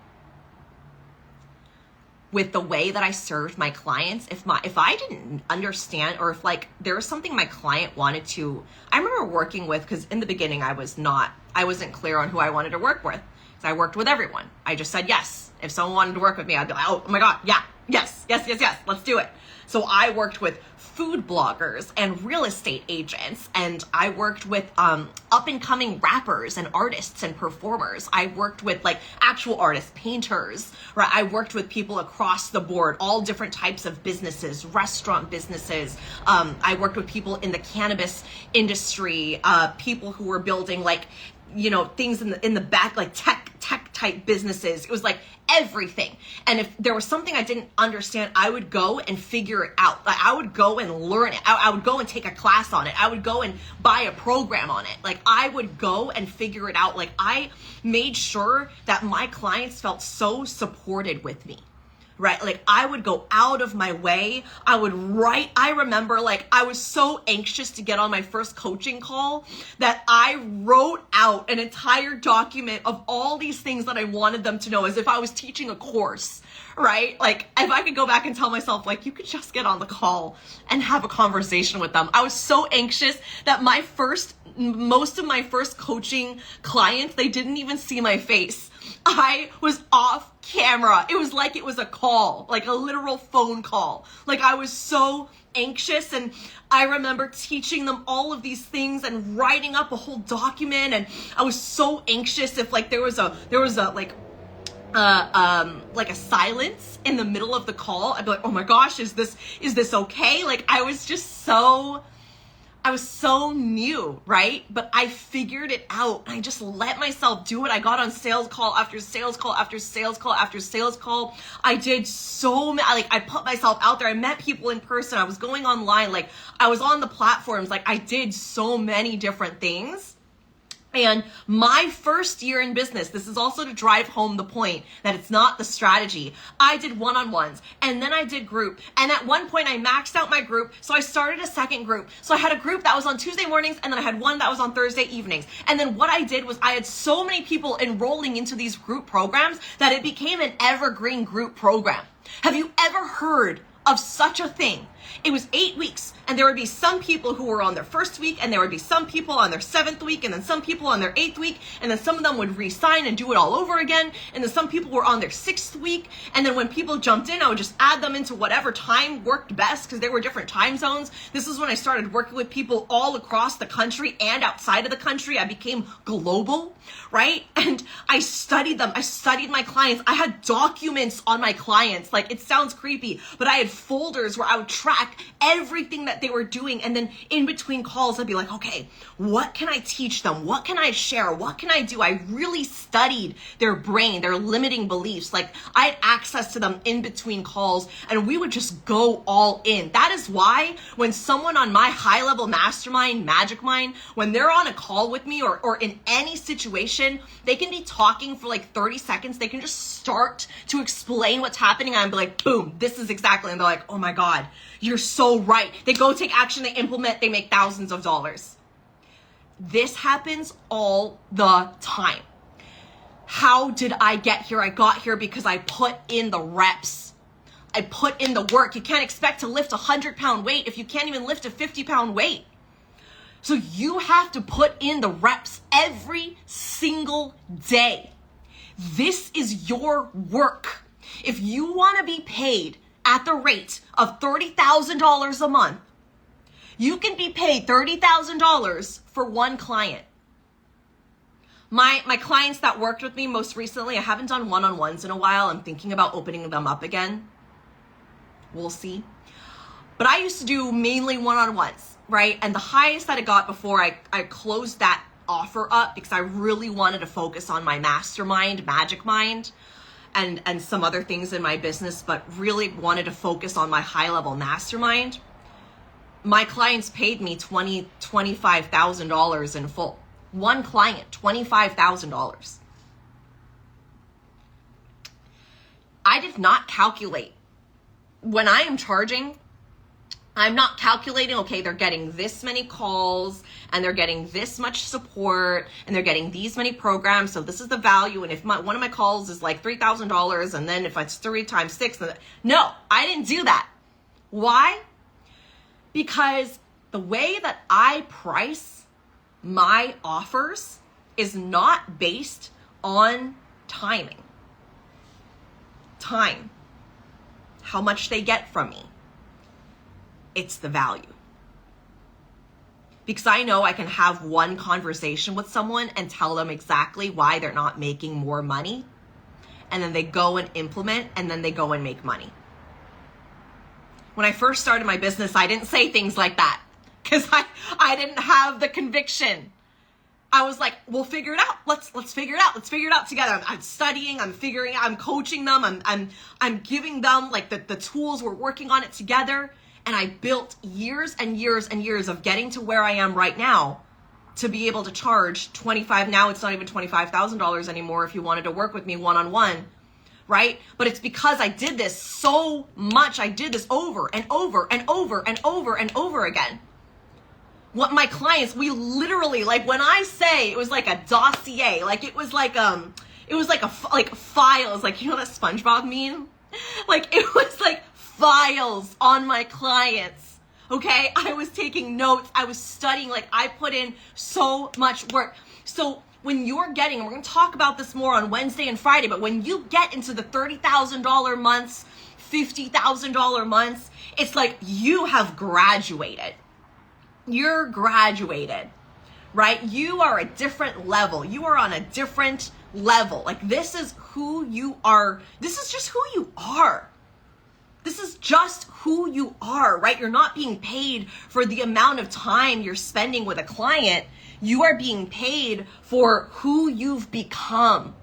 Speaker 1: with the way that I served my clients, if I didn't understand, or if like there was something my client wanted to, I remember working with, because in the beginning I wasn't clear on who I wanted to work with. So I worked with everyone. I just said yes. If someone wanted to work with me, I'd be like, oh my God, yeah, Yes. Let's do it. So I worked with food bloggers and real estate agents, and I worked with up and coming rappers and artists and performers. I worked with like actual artists, painters, right? I worked with people across the board, all different types of businesses, restaurant businesses. I worked with people in the cannabis industry, people who were building like, you know, things in the back, like tech type businesses. It was like everything. And if there was something I didn't understand, I would go and figure it out. Like I would go and learn it. I would go and take a class on it. I would go and buy a program on it. Like I would go and figure it out. Like I made sure that my clients felt so supported with me. Right? Like I would go out of my way. I remember like I was so anxious to get on my first coaching call that I wrote out an entire document of all these things that I wanted them to know as if I was teaching a course, right? Like if I could go back and tell myself like, you could just get on the call and have a conversation with them. I was so anxious that most of my first coaching clients, they didn't even see my face. I was off camera. It was like it was a call, like a literal phone call. Like I was so anxious, and I remember teaching them all of these things and writing up a whole document, and I was so anxious if like there was a like a silence in the middle of the call. I'd be like, oh my gosh, is this okay? Like I was so new, right? But I figured it out. I just let myself do it. I got on sales call after sales call after sales call after sales call. I did so many, like I put myself out there. I met people in person. I was going online. Like I was on the platforms. Like I did so many different things. And my first year in business, this is also to drive home the point that it's not the strategy. I did one-on-ones and then I did group. And at one point I maxed out my group. So I started a second group. So I had a group that was on Tuesday mornings and then I had one that was on Thursday evenings. And then what I did was I had so many people enrolling into these group programs that it became an evergreen group program. Have you ever heard of such a thing? It was 8 weeks, and there would be some people who were on their first week, and there would be some people on their 7th week, and then some people on their 8th week, and then some of them would re-sign and do it all over again, and then some people were on their 6th week, and then when people jumped in, I would just add them into whatever time worked best, because there were different time zones. This is when I started working with people all across the country and outside of the country. I became global, right? And I studied them. I studied my clients. I had documents on my clients. Like, it sounds creepy, but I had folders where I would track everything that they were doing. And then in between calls, I'd be like, okay, what can I teach them? What can I share? What can I do? I really studied their brain, their limiting beliefs. Like I had access to them in between calls, and we would just go all in. That is why when someone on my high level mastermind, Magic Mind, when they're on a call with me or in any situation, they can be talking for like 30 seconds. They can just start to explain what's happening. And I'd be like, boom, this is exactly. And they're like, oh my God, you're so right. They go take action, they implement, they make thousands of dollars. This happens all the time. How did I get here? I got here because I put in the reps. I put in the work. You can't expect to lift a 100-pound weight if you can't even lift a 50-pound weight. So you have to put in the reps every single day. This is your work. If you want to be paid at the rate of $30,000 a month, you can be paid $30,000 for one client. My clients that worked with me most recently, I haven't done one-on-ones in a while. I'm thinking about opening them up again. We'll see. But I used to do mainly one-on-ones, right? And the highest that I got before I closed that offer up because I really wanted to focus on my mastermind, Magic Mind, and some other things in my business, but really wanted to focus on my high-level mastermind. My clients paid me $25,000 in full. One client, $25,000. I did not calculate. When I am charging, I'm not calculating, okay, they're getting this many calls and they're getting this much support and they're getting these many programs. So this is the value. And if one of my calls is like $3,000 and then if it's 3 times 6, then no, I didn't do that. Why? Because the way that I price my offers is not based on timing. Time. how much they get from me. It's the value. Because I know I can have one conversation with someone and tell them exactly why they're not making more money. And then they go and implement, and then they go and make money. When I first started my business, I didn't say things like that because I didn't have the conviction. I was like, we'll figure it out. Let's figure it out. Let's figure it out together. I'm studying, I'm figuring out, I'm coaching them, I'm giving them like the tools, we're working on it together. And I built years and years and years of getting to where I am right now to be able to charge now it's not even $25,000 anymore if you wanted to work with me one-on-one, right? But it's because I did this so much. I did this over and over and over and over and over again. What my clients, we literally, like when I say it was like a dossier, like it was like files, like, you know that SpongeBob meme? Like it was like files on my clients. Okay, I was taking notes, I was studying, like I put in so much work. So when you're getting, and we're gonna talk about this more on Wednesday and Friday, but when you get into the $30,000 months, $50,000 months, it's like you have graduated. You're graduated, right? You are a different level. You are on a different level. Like this is who you are. This is just who you are. This is just who you are, right? You're not being paid for the amount of time you're spending with a client. You are being paid for who you've become.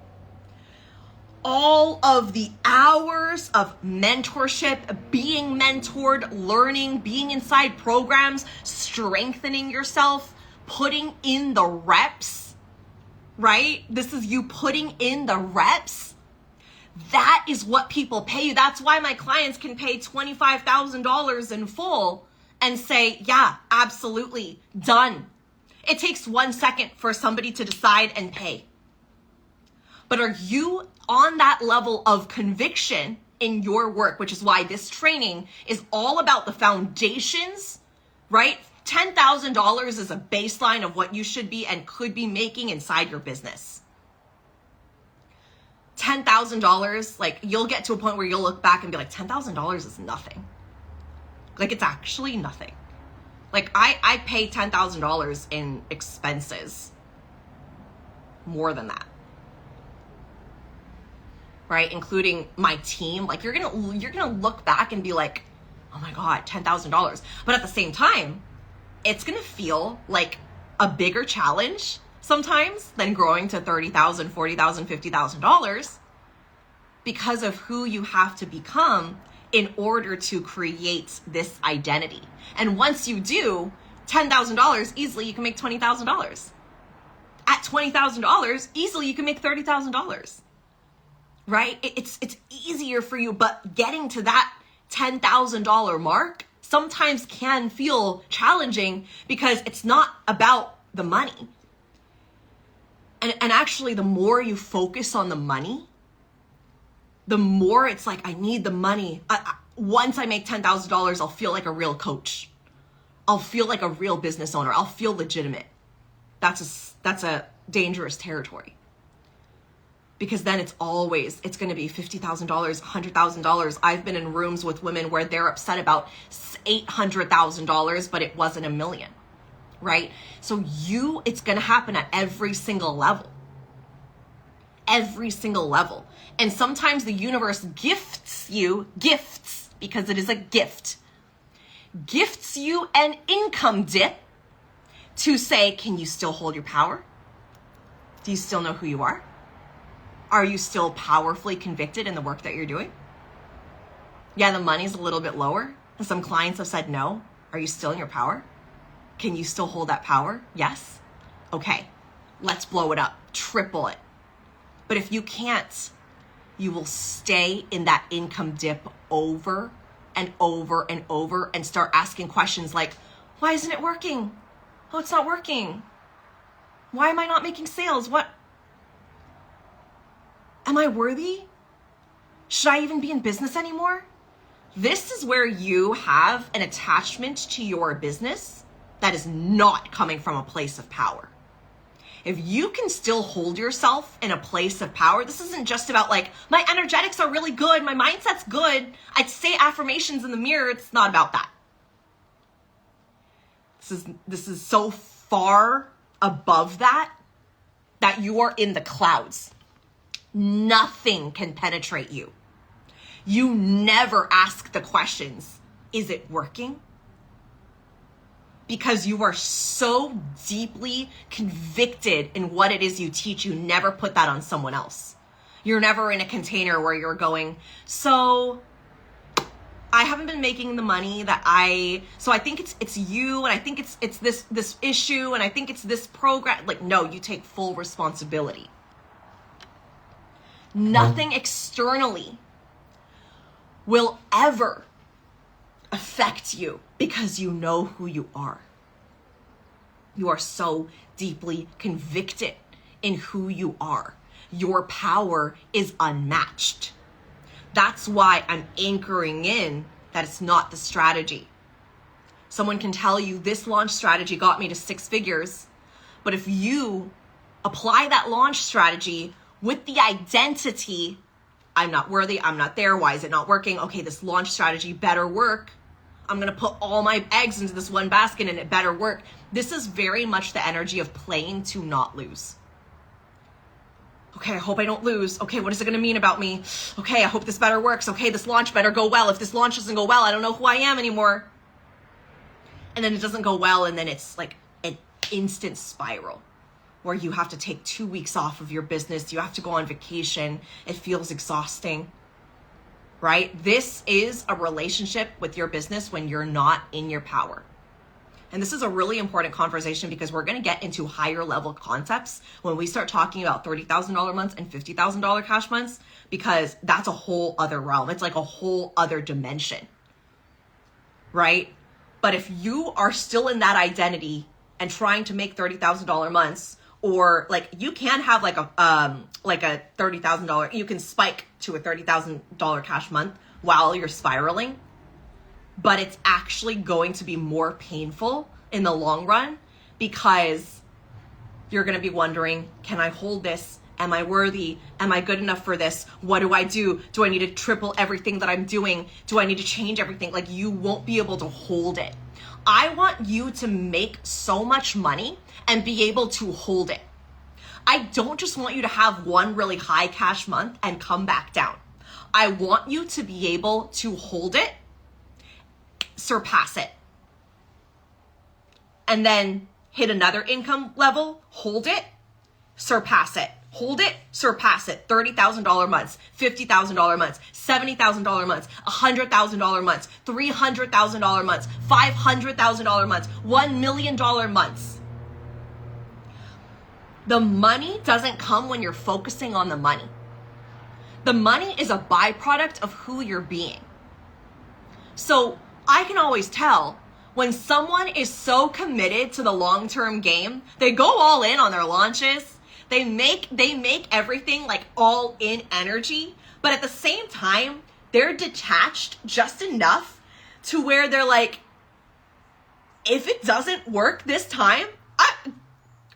Speaker 1: All of the hours of mentorship, being mentored, learning, being inside programs, strengthening yourself, putting in the reps, right? This is you putting in the reps. That is what people pay you. That's why my clients can pay $25,000 in full and say, yeah, absolutely, done. It takes 1 second for somebody to decide and pay. But are you on that level of conviction in your work, which is why this training is all about the foundations, right? $10,000 is a baseline of what you should be and could be making inside your business. $10,000, like you'll get to a point where you'll look back and be like, $10,000 is nothing. Like it's actually nothing. Like I pay $10,000 in expenses, more than that, right? Including my team. Like you're gonna look back and be like, oh my God, $10,000. But at the same time, it's gonna feel like a bigger challenge sometimes than growing to $30,000, $40,000, $50,000 because of who you have to become in order to create this identity. And once you do, $10,000, easily you can make $20,000. At $20,000, easily you can make $30,000, right? It's easier for you, but getting to that $10,000 mark sometimes can feel challenging because it's not about the money. And actually, the more you focus on the money, the more it's like, I need the money. Once I make $10,000, I'll feel like a real coach. I'll feel like a real business owner. I'll feel legitimate. That's a dangerous territory. Because then it's going to be $50,000, $100,000. I've been in rooms with women where they're upset about $800,000, but it wasn't $1 million. Right? So it's going to happen at every single level. Every single level. And sometimes the universe gifts, because it is a gift, gifts you an income dip to say, can you still hold your power? Do you still know who you are? Are you still powerfully convicted in the work that you're doing? Yeah, the money's a little bit lower. Some clients have said no. Are you still in your power? Can you still hold that power? Yes? Okay, let's blow it up, triple it. But if you can't, you will stay in that income dip over and over and over and start asking questions like, why isn't it working? Oh, it's not working. Why am I not making sales? What? Am I worthy? Should I even be in business anymore? This is where you have an attachment to your business that is not coming from a place of power. If you can still hold yourself in a place of power, this isn't just about like, my energetics are really good, my mindset's good, I'd say affirmations in the mirror. It's not about that. This is so far above that you are in the clouds. Nothing can penetrate you. You never ask the questions, is it working? Because you are so deeply convicted in what it is you teach, you never put that on someone else. You're never in a container where you're going, so I haven't been making the money so I think it's you, and I think it's this issue, and I think it's this program. Like, no, you take full responsibility. Nothing externally will ever affect you because you know who you are. You are so deeply convicted in who you are. Your power is unmatched. That's why I'm anchoring in that it's not the strategy. Someone can tell you this launch strategy got me to 6 figures, but if you apply that launch strategy with the identity, I'm not worthy, I'm not there, why is it not working? Okay, this launch strategy better work. I'm gonna put all my eggs into this one basket and it better work. This is very much the energy of playing to not lose. Okay, I hope I don't lose. Okay, what is it gonna mean about me? Okay, I hope this better works. Okay, this launch better go well. If this launch doesn't go well, I don't know who I am anymore. And then it doesn't go well, and then it's like an instant spiral where you have to take 2 weeks off of your business. You have to go on vacation. It feels exhausting, right? This is a relationship with your business when you're not in your power. And this is a really important conversation because we're going to get into higher level concepts when we start talking about $30,000 months and $50,000 cash months, because that's a whole other realm. It's like a whole other dimension, right? But if you are still in that identity and trying to make $30,000 months, or like you can have like a $30,000, you can spike to a $30,000 cash month while you're spiraling, but it's actually going to be more painful in the long run because you're going to be wondering, can I hold this? Am I worthy? Am I good enough for this? What do I do? Do I need to triple everything that I'm doing? Do I need to change everything? Like, you won't be able to hold it. I want you to make so much money and be able to hold it. I don't just want you to have one really high cash month and come back down. I want you to be able to hold it, surpass it, and then hit another income level, hold it, surpass it. Hold it, surpass it. $30,000 months, $50,000 months, $70,000 months, $100,000 months, $300,000 months, $500,000 months, $1 million months. The money doesn't come when you're focusing on the money. The money is a byproduct of who you're being. So I can always tell when someone is so committed to the long-term game, they go all in on their launches. They make everything like all in energy, but at the same time, they're detached just enough to where they're like, if it doesn't work this time,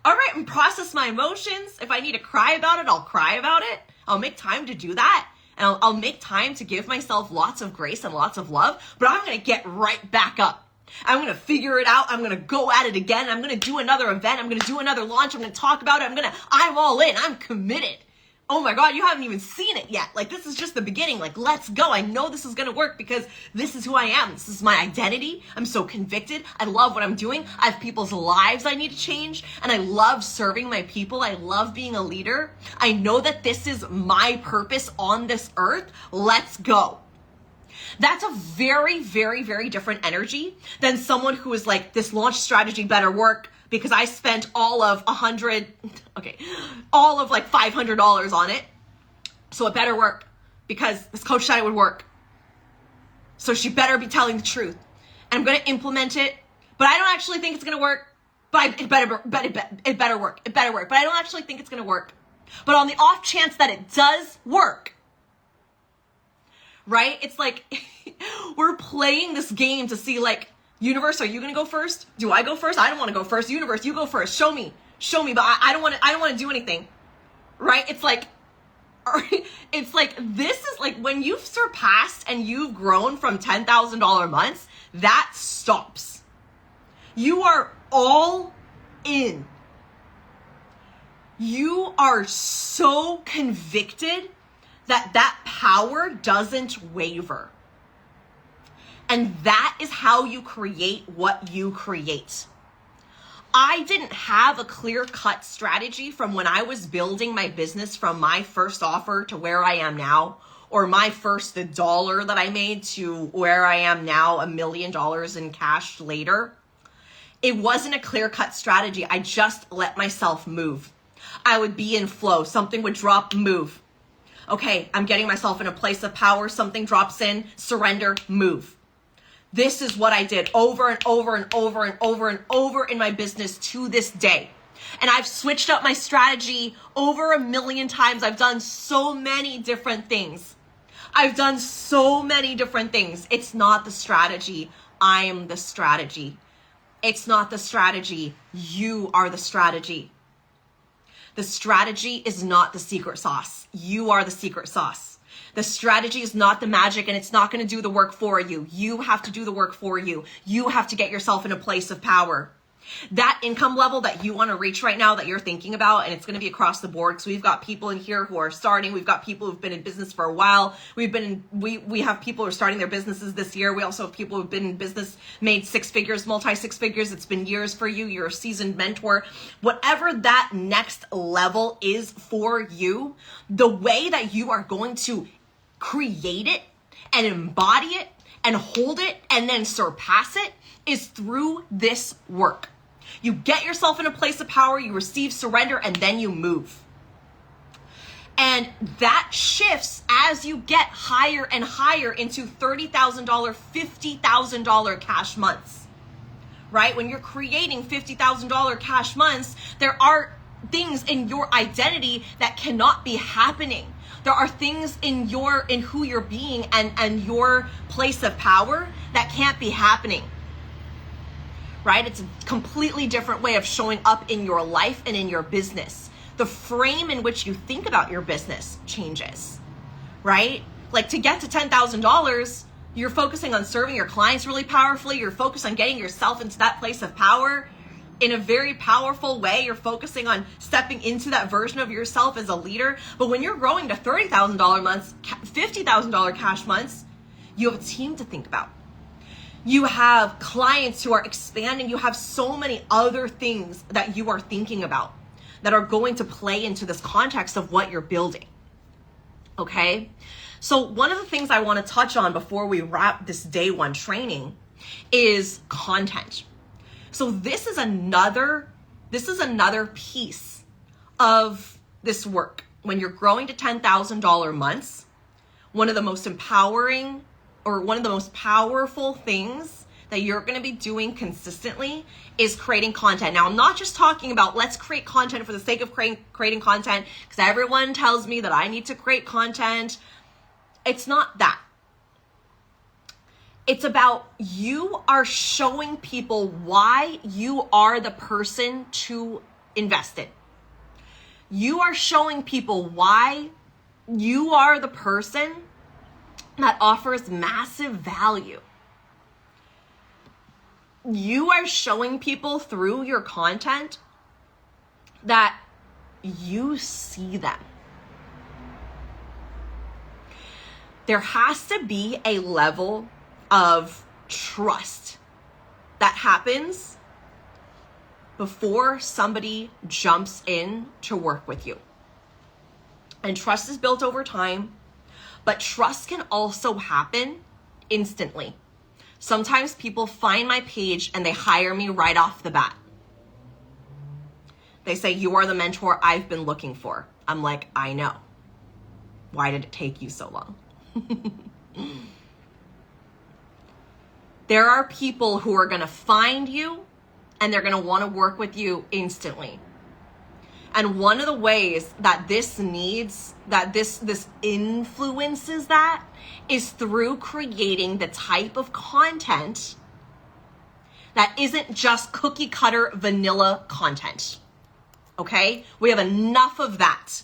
Speaker 1: all right, and process my emotions. If I need to cry about it, I'll cry about it. I'll make time to do that. And I'll make time to give myself lots of grace and lots of love, but I'm going to get right back up. I'm going to figure it out. I'm going to go at it again. I'm going to do another event. I'm going to do another launch. I'm going to talk about it. I'm all in. I'm committed. Oh my God, you haven't even seen it yet. Like, this is just the beginning. Like, let's go. I know this is going to work because this is who I am. This is my identity. I'm so convicted. I love what I'm doing. I have people's lives I need to change. And I love serving my people. I love being a leader. I know that this is my purpose on this earth. Let's go. That's a very, very, very different energy than someone who is like, this launch strategy better work because I spent all of like $500 on it. So it better work because this coach said it would work. So she better be telling the truth. And I'm going to implement it, but I don't actually think it's going to work. But it better work. It better work. But I don't actually think it's going to work. But on the off chance that it does work, right? It's like we're playing this game to see, like, universe, are you going to go first? Do I go first? I don't want to go first. Universe, you go first. Show me show me, but I don't want to do anything, right? It's like, this is like when you've surpassed and you've grown from $10,000 months, that stops. You are all in. You are so convicted that power doesn't waver. And that is how you create what you create. I didn't have a clear-cut strategy from when I was building my business from my first offer to where I am now, or my first $1 that I made to where I am now, $1 million in cash later. It wasn't a clear-cut strategy. I just let myself move. I would be in flow. Something would drop, move. Okay, I'm getting myself in a place of power. Something drops in, surrender, move. This is what I did over and over and over and over and over in my business to this day. And I've switched up my strategy over 1 million times. I've done so many different things. It's not the strategy. I am the strategy. It's not the strategy. You are the strategy. The strategy is not the secret sauce. You are the secret sauce. The strategy is not the magic, and it's not going to do the work for you. You have to do the work for you. You have to get yourself in a place of power. That income level that you want to reach right now that you're thinking about, and it's going to be across the board. So we've got people in here who are starting. We've got people who've been in business for a while. We have people who are starting their businesses this year. We also have people who've been in business, made 6 figures, multi-6 figures. It's been years for you. You're a seasoned mentor. Whatever that next level is for you, the way that you are going to create it and embody it and hold it and then surpass it is through this work. You get yourself in a place of power, you receive surrender, and then you move. And that shifts as you get higher and higher into $30,000, $50,000 cash months, right? When you're creating $50,000 cash months, there are things in your identity that cannot be happening. There are things in who you're being and your place of power that can't be happening, right? It's a completely different way of showing up in your life and in your business. The frame in which you think about your business changes, right? Like to get to $10,000, you're focusing on serving your clients really powerfully. You're focused on getting yourself into that place of power in a very powerful way. You're focusing on stepping into that version of yourself as a leader. But when you're growing to $30,000 months, $50,000 cash months, you have a team to think about. You have clients who are expanding. You have so many other things that you are thinking about that are going to play into this context of what you're building. Okay? So one of the things I want to touch on before we wrap this day 1 training is content. So this is another piece of this work. When you're growing to $10,000 months, one of the most empowering or one of the most powerful things that you're going to be doing consistently is creating content. Now, I'm not just talking about let's create content for the sake of creating content, because everyone tells me that I need to create content. It's not that. It's about you are showing people why you are the person to invest in. You are showing people why you are the person that offers massive value. You are showing people through your content that you see them. There has to be a level of trust that happens before somebody jumps in to work with you. And trust is built over time, but trust can also happen instantly. Sometimes people find my page and they hire me right off the bat. They say, "You are the mentor I've been looking for." I'm like, I know. Why did it take you so long? There are people who are going to find you and they're going to want to work with you instantly. And one of the ways that this influences that is through creating the type of content that isn't just cookie cutter vanilla content. okay? We have enough of that.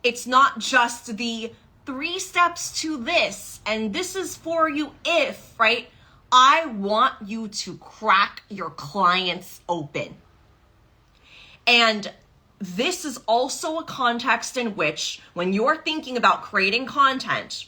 Speaker 1: It's not just the 3 steps to this, and this is for you if, right? I want you to crack your clients open. And this is also a context in which, when you're thinking about creating content,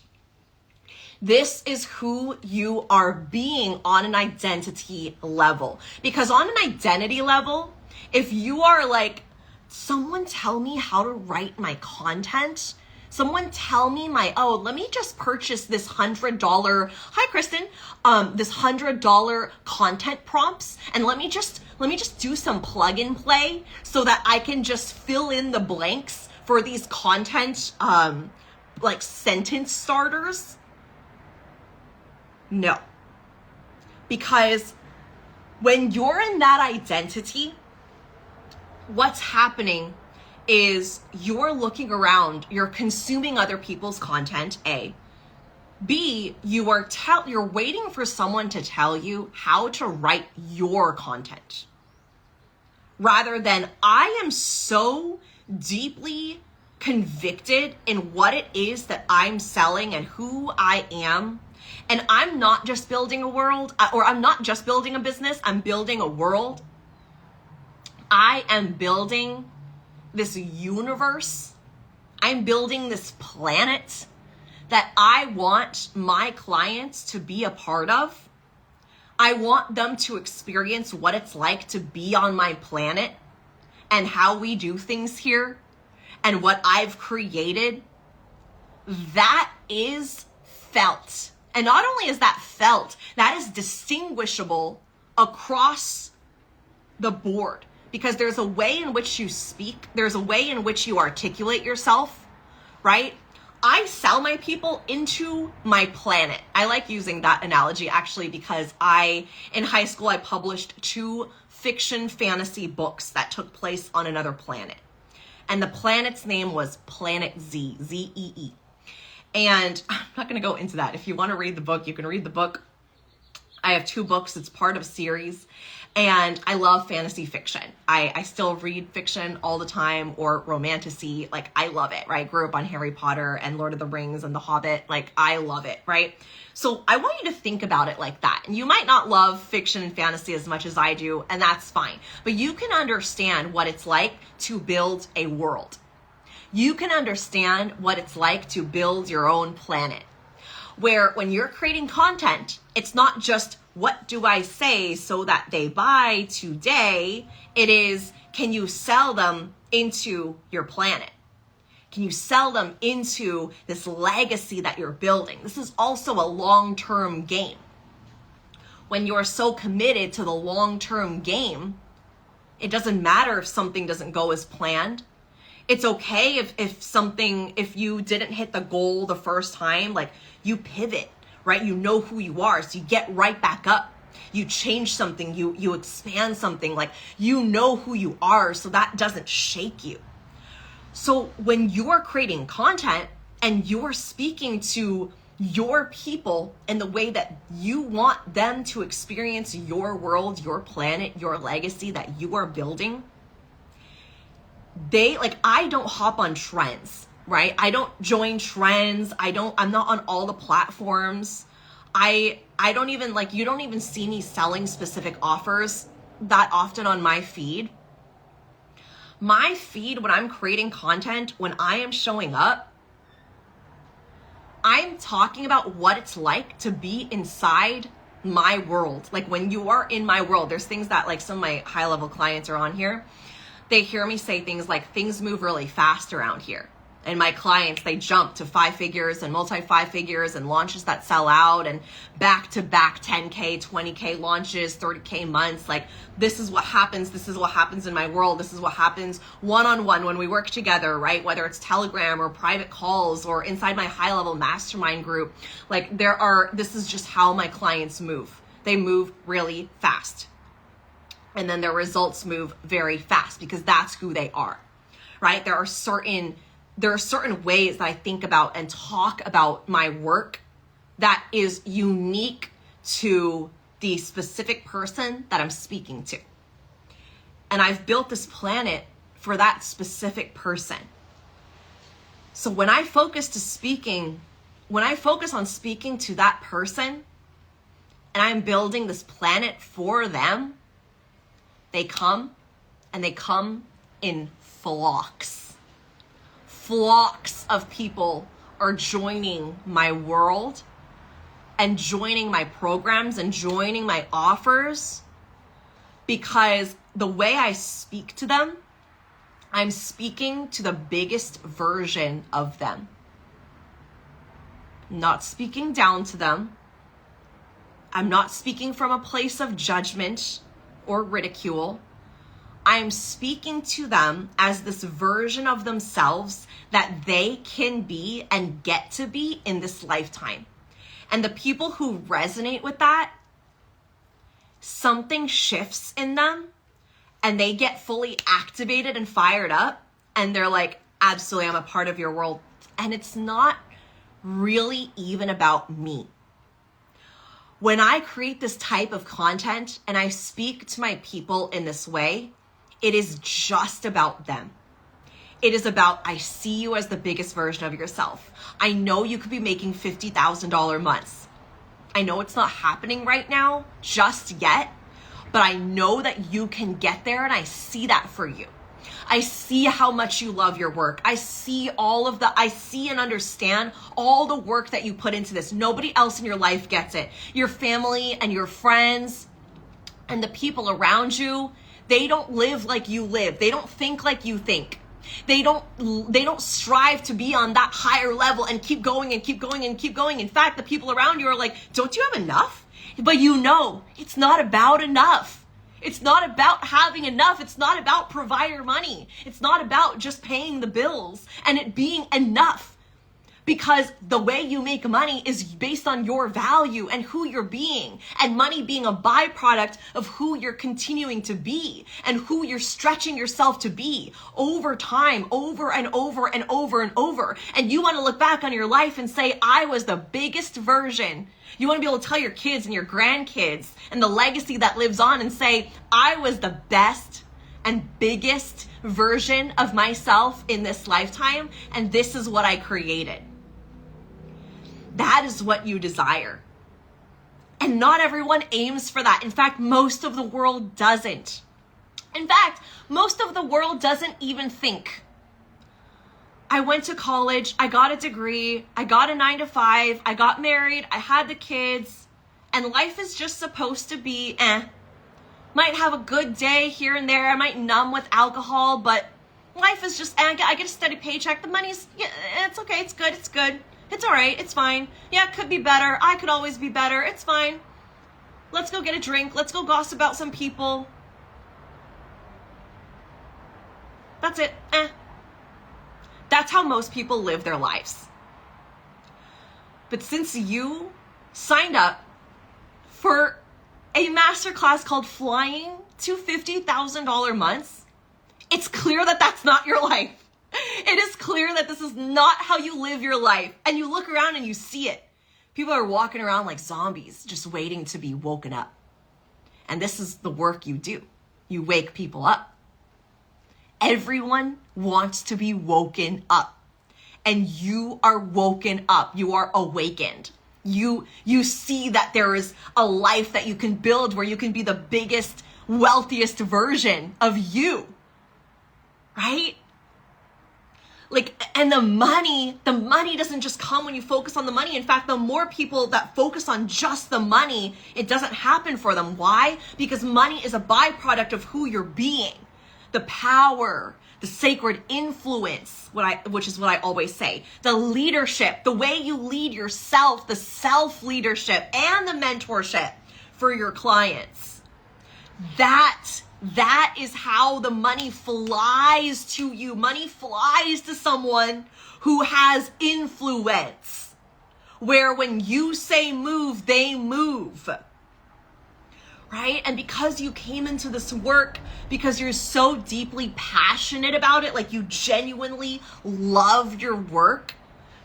Speaker 1: this is who you are being on an identity level. Because on an identity level, if you are like, someone tell me how to write my content, someone tell me let me just purchase this $100, hi Kristen, this $100 content prompts, and let me just do some plug and play so that I can just fill in the blanks for these content, like sentence starters. No, because when you're in that identity, what's happening is you're looking around, you're consuming other people's content, A. B, you're waiting for someone to tell you how to write your content. Rather than, I am so deeply convicted in what it is that I'm selling and who I am. And I'm not just building a world, or I'm not just building a business, I'm building a world. I am building this universe. I'm building this planet that I want my clients to be a part of. I want them to experience what it's like to be on my planet and how we do things here and what I've created. That is felt. And not only is that felt, that is distinguishable across the board, because there's a way in which you speak, there's a way in which you articulate yourself, right? I sell my people into my planet. I like using that analogy actually because in high school, I published 2 fiction fantasy books that took place on another planet. And the planet's name was Planet Z, Z-E-E. And I'm not going to go into that. If you want to read the book, you can read the book. I have 2 books. It's part of a series. And I love fantasy fiction. I still read fiction all the time, or romantasy. Like, I love it, right? I grew up on Harry Potter and Lord of the Rings and The Hobbit. Like, I love it, right? So I want you to think about it like that. And you might not love fiction and fantasy as much as I do, and that's fine. But you can understand what it's like to build a world. You can understand what it's like to build your own planet, where when you're creating content, it's not just, what do I say so that they buy today? It is, can you sell them into your planet? Can you sell them into this legacy that you're building? This is also a long-term game. When you're so committed to the long-term game, it doesn't matter if something doesn't go as planned. It's okay if you didn't hit the goal the first time, like, you pivot, right? You know who you are, so you get right back up. You change something, you expand something, like, you know who you are, so that doesn't shake you. So when you're creating content and you're speaking to your people in the way that you want them to experience your world, your planet, your legacy that you are building, I don't hop on trends, right? I don't join trends. I'm not on all the platforms. I don't even, you don't even see me selling specific offers that often on my feed. My feed, when I'm creating content, when I am showing up, I'm talking about what it's like to be inside my world. Like, when you are in my world, there's things that, some of my high level clients are on here. They hear me say things like, things move really fast around here. And my clients, they jump to 5 figures and multi-5 figures and launches that sell out and back-to-back 10K, 20K launches, 30K months. Like, this is what happens. This is what happens in my world. This is what happens one-on-one when we work together, right? Whether it's Telegram or private calls or inside my high-level mastermind group. This is just how my clients move. They move really fast. And then their results move very fast because that's who they are, right? There are certain ways that I think about and talk about my work that is unique to the specific person that I'm speaking to. And I've built this planet for that specific person. So when I focus on speaking to that person and I'm building this planet for them, they come, and they come in flocks. Flocks of people are joining my world and joining my programs and joining my offers, because the way I speak to them, I'm speaking to the biggest version of them. Not speaking down to them. I'm not speaking from a place of judgment or ridicule. I'm speaking to them as this version of themselves that they can be and get to be in this lifetime. And the people who resonate with that, something shifts in them and they get fully activated and fired up. And they're like, absolutely, I'm a part of your world. And it's not really even about me. When I create this type of content and I speak to my people in this way, it is just about them. It is about, I see you as the biggest version of yourself. I know you could be making $50,000 months. I know it's not happening right now, just yet, but I know that you can get there, and I see that for you. I see how much you love your work. I see and understand all the work that you put into this. Nobody else in your life gets it. Your family and your friends and the people around you, they don't live like you live. They don't think like you think. They don't strive to be on that higher level and keep going and keep going and keep going. In fact, the people around you are like, don't you have enough? But you know, it's not about enough. It's not about having enough. It's not about provider money. It's not about just paying the bills and it being enough. Because the way you make money is based on your value and who you're being, and money being a byproduct of who you're continuing to be and who you're stretching yourself to be over time, over and over and over and over. And you want to look back on your life and say, I was the biggest version. You want to be able to tell your kids and your grandkids and the legacy that lives on and say, I was the best and biggest version of myself in this lifetime, and this is what I created. That is what you desire. And not everyone aims for that. In fact, most of the world doesn't. In fact, most of the world doesn't even think. I went to college, I got a degree, I got a 9-to-5, I got married, I had the kids, and life is just supposed to be Might have a good day here and there, I might numb with alcohol, but life is just, I get a steady paycheck, the money's, it's okay, it's good. It's all right. It's fine. Yeah, it could be better. I could always be better. It's fine. Let's go get a drink. Let's go gossip about some people. That's it. That's how most people live their lives. But since you signed up for a masterclass called Flying to $50,000 Months, it's clear that that's not your life. It is clear that this is not how you live your life. And you look around and you see it. People are walking around like zombies, just waiting to be woken up. And this is the work you do. You wake people up. Everyone wants to be woken up. And you are woken up. You are awakened. You see that there is a life that you can build where you can be the biggest, wealthiest version of you. Right? And the money doesn't just come when you focus on the money. In fact, the more people that focus on just the money, it doesn't happen for them. Why? Because money is a byproduct of who you're being. The power, the sacred influence, which is what I always say, the leadership, the way you lead yourself, the self-leadership and the mentorship for your clients. That is how the money flies to you. Money flies to someone who has influence, where when you say move, they move. Right? And because you came into this work, because you're so deeply passionate about it, like you genuinely love your work,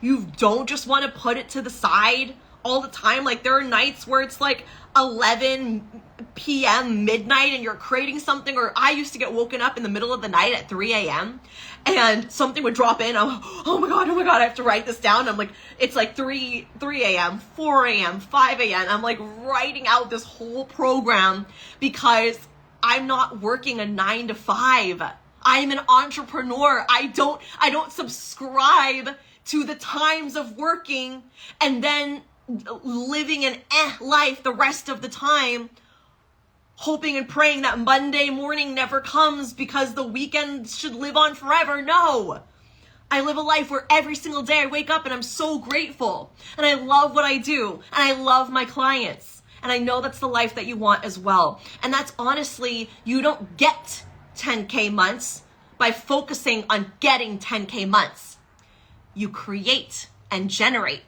Speaker 1: you don't just want to put it to the side all the time. Like there are nights where it's like 11 p.m., midnight, and you're creating something, or I used to get woken up in the middle of the night at 3 a.m. and something would drop in. I'm, oh my God, I have to write this down. I'm like, it's like 3 a.m., 4 a.m., 5 a.m. I'm like writing out this whole program because I'm not working a 9 to 5. I'm an entrepreneur. I don't subscribe to the times of working and then living an life the rest of the time, hoping and praying that Monday morning never comes because the weekend should live on forever. No, I live a life where every single day I wake up and I'm so grateful and I love what I do and I love my clients. And I know that's the life that you want as well. And that's honestly, you don't get 10K months by focusing on getting 10K months. You create and generate,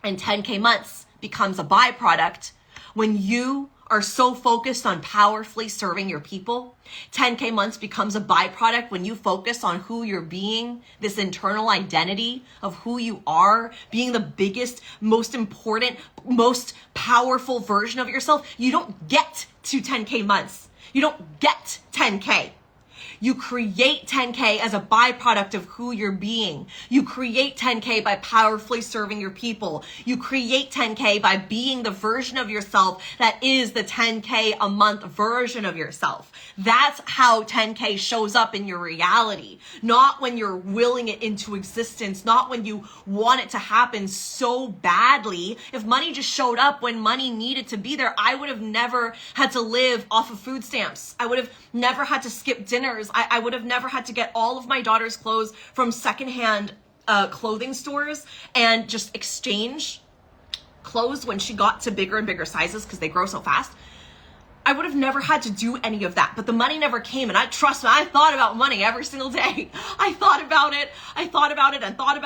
Speaker 1: and 10K months becomes a byproduct when you are so focused on powerfully serving your people. 10K months becomes a byproduct when you focus on who you're being, this internal identity of who you are, being the biggest, most important, most powerful version of yourself. You don't get to 10K months. You don't get 10K. You create 10K as a byproduct of who you're being. You create 10K by powerfully serving your people. You create 10K by being the version of yourself that is the 10K a month version of yourself. That's how 10K shows up in your reality. Not when you're willing it into existence, not when you want it to happen so badly. If money just showed up when money needed to be there, I would have never had to live off of food stamps. I would have never had to skip dinners. I would have never had to get all of my daughter's clothes from secondhand clothing stores and just exchange clothes when she got to bigger and bigger sizes because they grow so fast. I would have never had to do any of that, but the money never came. And I trust me, I thought about money every single day. I thought about it and thought about it and thought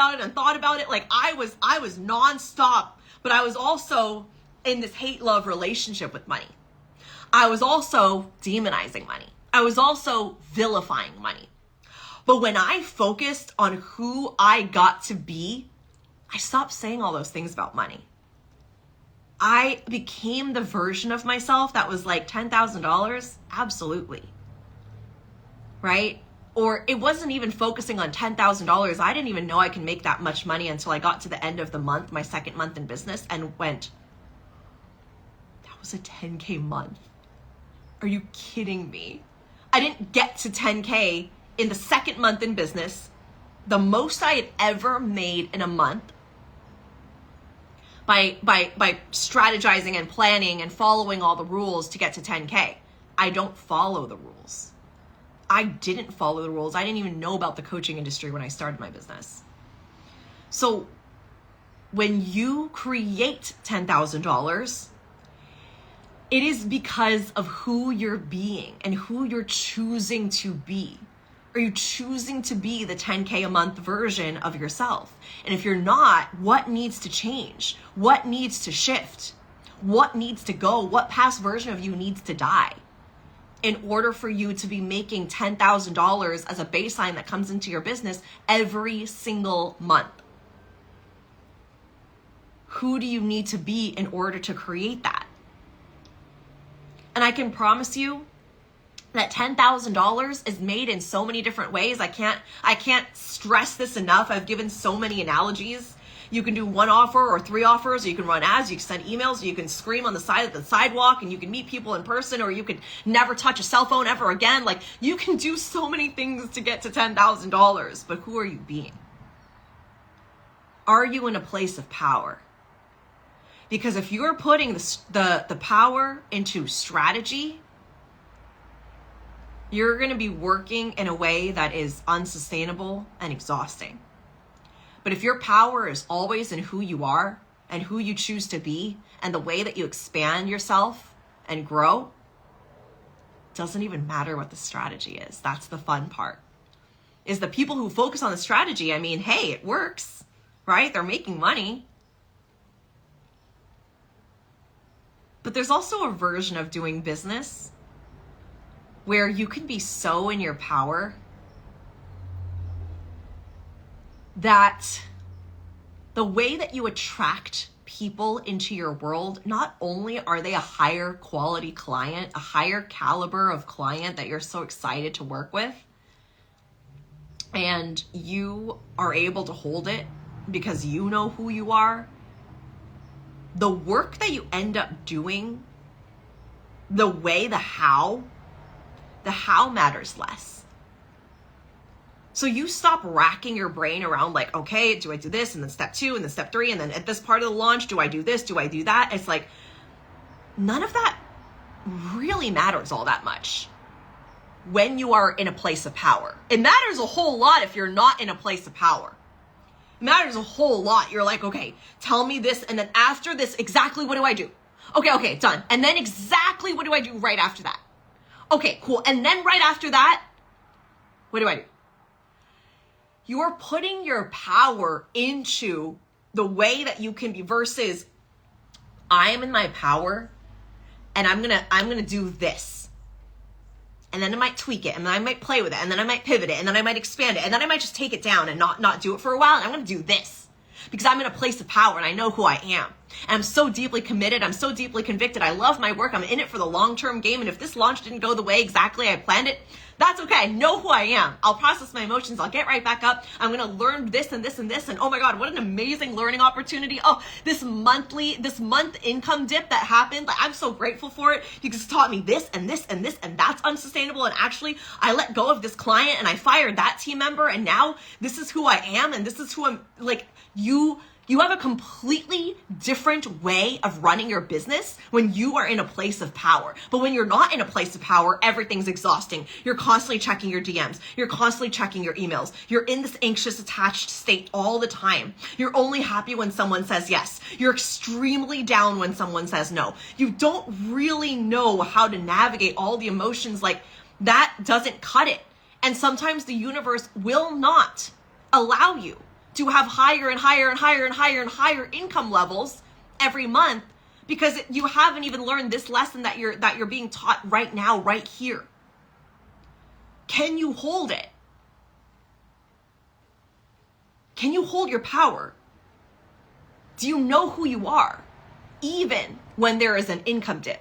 Speaker 1: about it. Like I was nonstop, but I was also in this hate-love relationship with money. I was also demonizing money. I was also vilifying money. But when I focused on who I got to be, I stopped saying all those things about money. I became the version of myself that was like $10,000. Absolutely. Right? Or it wasn't even focusing on $10,000. I didn't even know I can make that much money until I got to the end of the month, my second month in business, and went, that was a 10K month. Are you kidding me? I didn't get to 10K in the second month in business, the most I had ever made in a month, by strategizing and planning and following all the rules to get to 10K. I don't follow the rules. I didn't follow the rules. I didn't even know about the coaching industry when I started my business. So when you create $10,000, it is because of who you're being and who you're choosing to be. Are you choosing to be the 10K a month version of yourself? And if you're not, what needs to change? What needs to shift? What needs to go? What past version of you needs to die in order for you to be making $10,000 as a baseline that comes into your business every single month? Who do you need to be in order to create that? And I can promise you that $10,000 is made in so many different ways. I can't stress this enough. I've given so many analogies. You can do one offer or three offers, or you can run ads, you can send emails, or you can scream on the side of the sidewalk, and you can meet people in person, or you could never touch a cell phone ever again. Like, you can do so many things to get to $10,000, but who are you being? Are you in a place of power? Because if you're putting the power into strategy, you're going to be working in a way that is unsustainable and exhausting. But if your power is always in who you are and who you choose to be and the way that you expand yourself and grow, it doesn't even matter what the strategy is. That's the fun part. Is the people who focus on the strategy, I mean, hey, it works, right? They're making money. But there's also a version of doing business where you can be so in your power that the way that you attract people into your world, not only are they a higher quality client, a higher caliber of client that you're so excited to work with, and you are able to hold it because you know who you are, the work that you end up doing, the how matters less. So you stop racking your brain around like, okay, do I do this? And then step 2, and then step 3, and then at this part of the launch, do I do this? Do I do that? It's like, none of that really matters all that much when you are in a place of power. It matters a whole lot if you're not in a place of power. It matters a whole lot. You're like, okay, tell me this, and then after this, exactly what do I do? Okay, done. And then exactly what do I do right after that? Okay, cool. And then right after that, what do I do? You are putting your power into the way that you can be versus I am in my power and I'm gonna do this. And then I might tweak it, and then I might play with it, and then I might pivot it, and then I might expand it, and then I might just take it down and not do it for a while, and I'm gonna do this. Because I'm in a place of power and I know who I am. And I'm so deeply committed. I'm so deeply convicted. I love my work. I'm in it for the long-term game. And if this launch didn't go the way exactly I planned it, that's okay. I know who I am. I'll process my emotions. I'll get right back up. I'm going to learn this and this and this. And oh my God, what an amazing learning opportunity. Oh, this month income dip that happened. Like, I'm so grateful for it. You just taught me this and this and this, and that's unsustainable. And actually I let go of this client and I fired that team member. And now this is who I am. And this is who I'm like. You have a completely different way of running your business when you are in a place of power. But when you're not in a place of power, everything's exhausting. You're constantly checking your DMs. You're constantly checking your emails. You're in this anxious, attached state all the time. You're only happy when someone says yes. You're extremely down when someone says no. You don't really know how to navigate all the emotions. Like, that doesn't cut it. And sometimes the universe will not allow you to have higher and higher and higher and higher and higher income levels every month because you haven't even learned this lesson that you're being taught right now, right here. Can you hold it? Can you hold your power? Do you know who you are? Even when there is an income dip,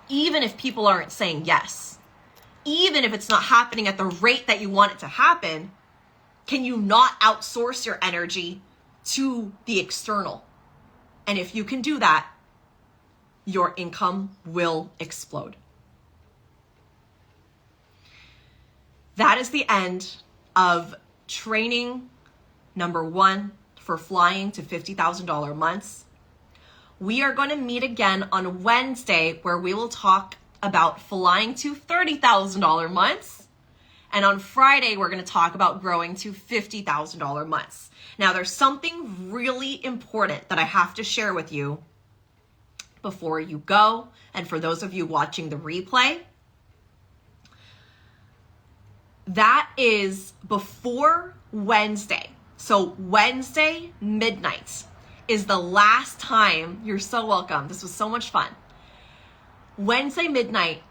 Speaker 1: even if people aren't saying yes, even if it's not happening at the rate that you want it to happen, can you not outsource your energy to the external? And if you can do that, your income will explode. That is the end of training number 1 for flying to $50,000 months. We are going to meet again on Wednesday where we will talk about flying to $30,000 months. And on Friday, we're going to talk about growing to $50,000 months. Now, there's something really important that I have to share with you before you go. And for those of you watching the replay, that is before Wednesday. So Wednesday midnight is the last time. You're so welcome. This was so much fun. Wednesday midnight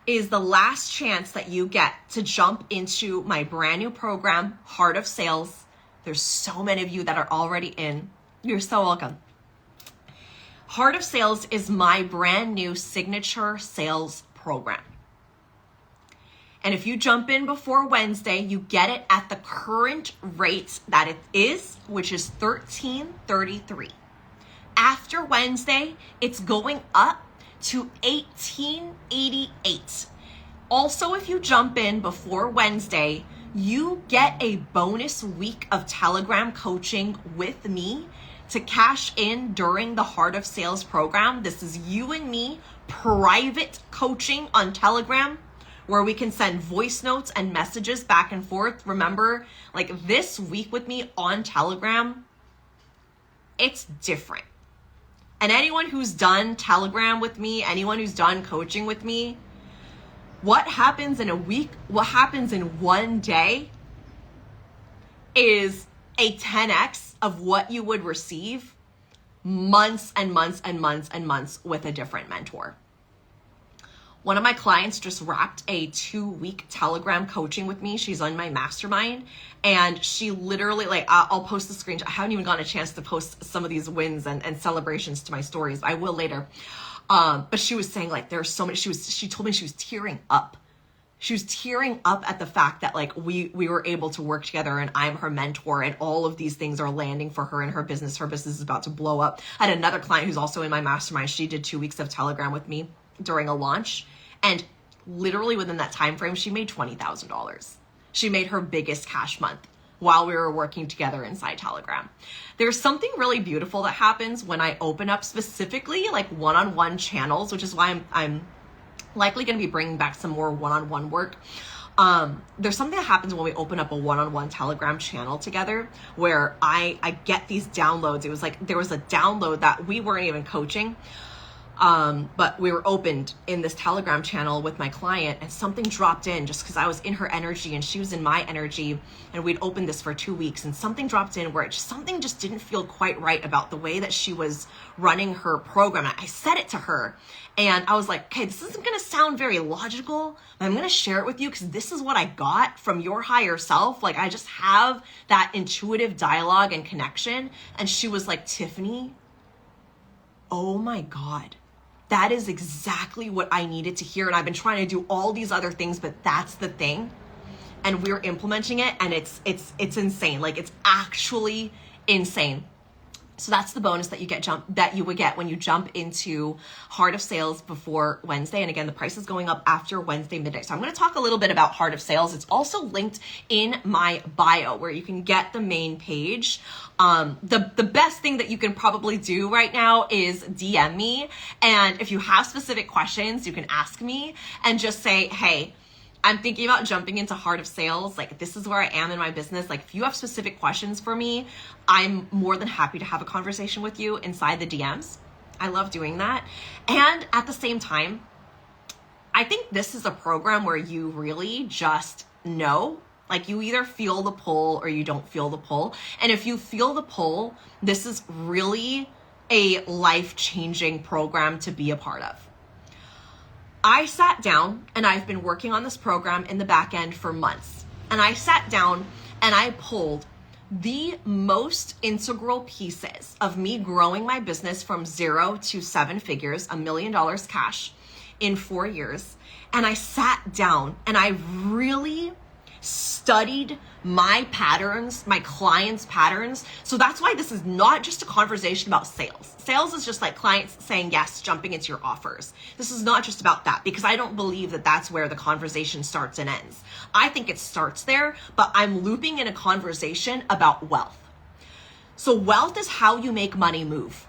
Speaker 1: is the last chance that you get to jump into my brand new program, Heart of Sales. There's so many of you that are already in. You're so welcome. Heart of Sales is my brand new signature sales program. And if you jump in before Wednesday, you get it at the current rate that it is, which is $13.33. After Wednesday, it's going up to $18.88. Also, if you jump in before Wednesday, you get a bonus week of Telegram coaching with me to cash in during the Heart of Sales program. This is you and me, private coaching on Telegram, where we can send voice notes and messages back and forth. Remember, like this week with me on Telegram, it's different. And anyone who's done Telegram with me, anyone who's done coaching with me, what happens in a week, what happens in one day is a 10x of what you would receive months and months and months and months with a different mentor. One of my clients just wrapped a 2-week Telegram coaching with me. She's on my mastermind, and she literally, like, I'll post the screenshot. I haven't even gotten a chance to post some of these wins and celebrations to my stories. I will later. But she was saying, like, there's so many, she told me she was tearing up. She was tearing up at the fact that, like, we were able to work together, and I'm her mentor, and all of these things are landing for her and her business. Her business is about to blow up. I had another client who's also in my mastermind. She did 2 weeks of Telegram with me during a launch, and literally within that time frame, she made $20,000. She made her biggest cash month while we were working together inside Telegram. There's something really beautiful that happens when I open up specifically like one-on-one channels, which is why I'm likely going to be bringing back some more one-on-one work. There's something that happens when we open up a one-on-one Telegram channel together where I get these downloads. It was like there was a download that we weren't even coaching, but we were opened in this Telegram channel with my client, and something dropped in just because I was in her energy and she was in my energy, and we'd opened this for 2 weeks, and something dropped in where something just didn't feel quite right about the way that she was running her program. I said it to her, and I was like, okay, this isn't going to sound very logical, but I'm going to share it with you because this is what I got from your higher self. Like, I just have that intuitive dialogue and connection. And she was like, Tiffany, oh my God, that is exactly what I needed to hear. And I've been trying to do all these other things, but that's the thing. And we're implementing it, and it's insane. Like, it's actually insane. So that's the bonus that you would get when you jump into Heart of Sales before Wednesday. And again, the price is going up after Wednesday midnight. So I'm going to talk a little bit about Heart of Sales. It's also linked in my bio where you can get the main page. The best thing that you can probably do right now is DM me. And if you have specific questions, you can ask me and just say, hey, I'm thinking about jumping into Heart of Sales. Like, this is where I am in my business. Like, if you have specific questions for me, I'm more than happy to have a conversation with you inside the DMs. I love doing that. And at the same time, I think this is a program where you really just know, like, you either feel the pull or you don't feel the pull. And if you feel the pull, this is really a life-changing program to be a part of. I sat down, and I've been working on this program in the back end for months. And I sat down and I pulled the most integral pieces of me growing my business from 0 to 7 figures, $1 million cash in 4 years. And I sat down and I really studied my patterns, my clients' patterns. So that's why this is not just a conversation about sales. Sales is just like clients saying yes, jumping into your offers. This is not just about that, because I don't believe that that's where the conversation starts and ends. I think it starts there, but I'm looping in a conversation about wealth. So wealth is how you make money move.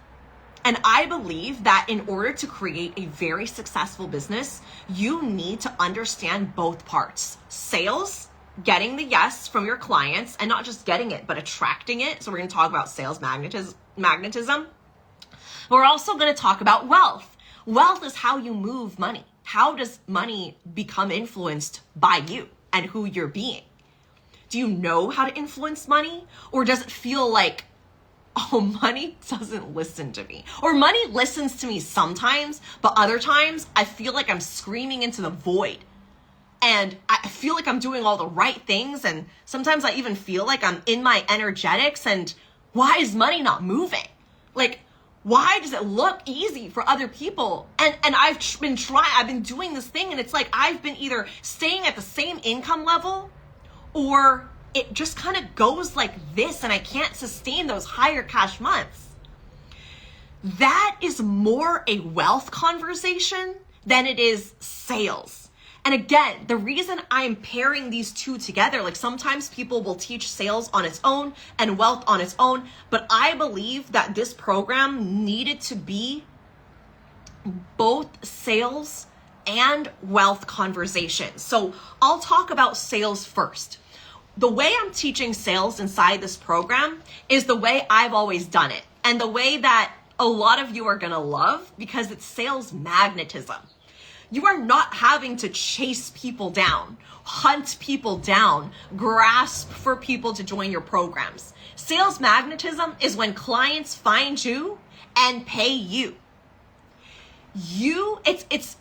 Speaker 1: And I believe that in order to create a very successful business, you need to understand both parts. Sales, getting the yes from your clients, and not just getting it, but attracting it. So we're going to talk about sales magnetism. We're also going to talk about wealth. Wealth is how you move money. How does money become influenced by you and who you're being? Do you know how to influence money? Or does it feel like, oh, money doesn't listen to me? Or money listens to me sometimes, but other times I feel like I'm screaming into the void. And I feel like I'm doing all the right things. And sometimes I even feel like I'm in my energetics. And why is money not moving? Like, why does it look easy for other people? And I've been doing this thing, and it's like I've been either staying at the same income level, or it just kind of goes like this, and I can't sustain those higher cash months. That is more a wealth conversation than it is sales. And again, the reason I'm pairing these two together, like sometimes people will teach sales on its own and wealth on its own, but I believe that this program needed to be both sales and wealth conversations. So I'll talk about sales first. The way I'm teaching sales inside this program is the way I've always done it, and the way that a lot of you are gonna love, because it's sales magnetism. You are not having to chase people down, hunt people down, grasp for people to join your programs. Sales magnetism is when clients find you and pay you. It's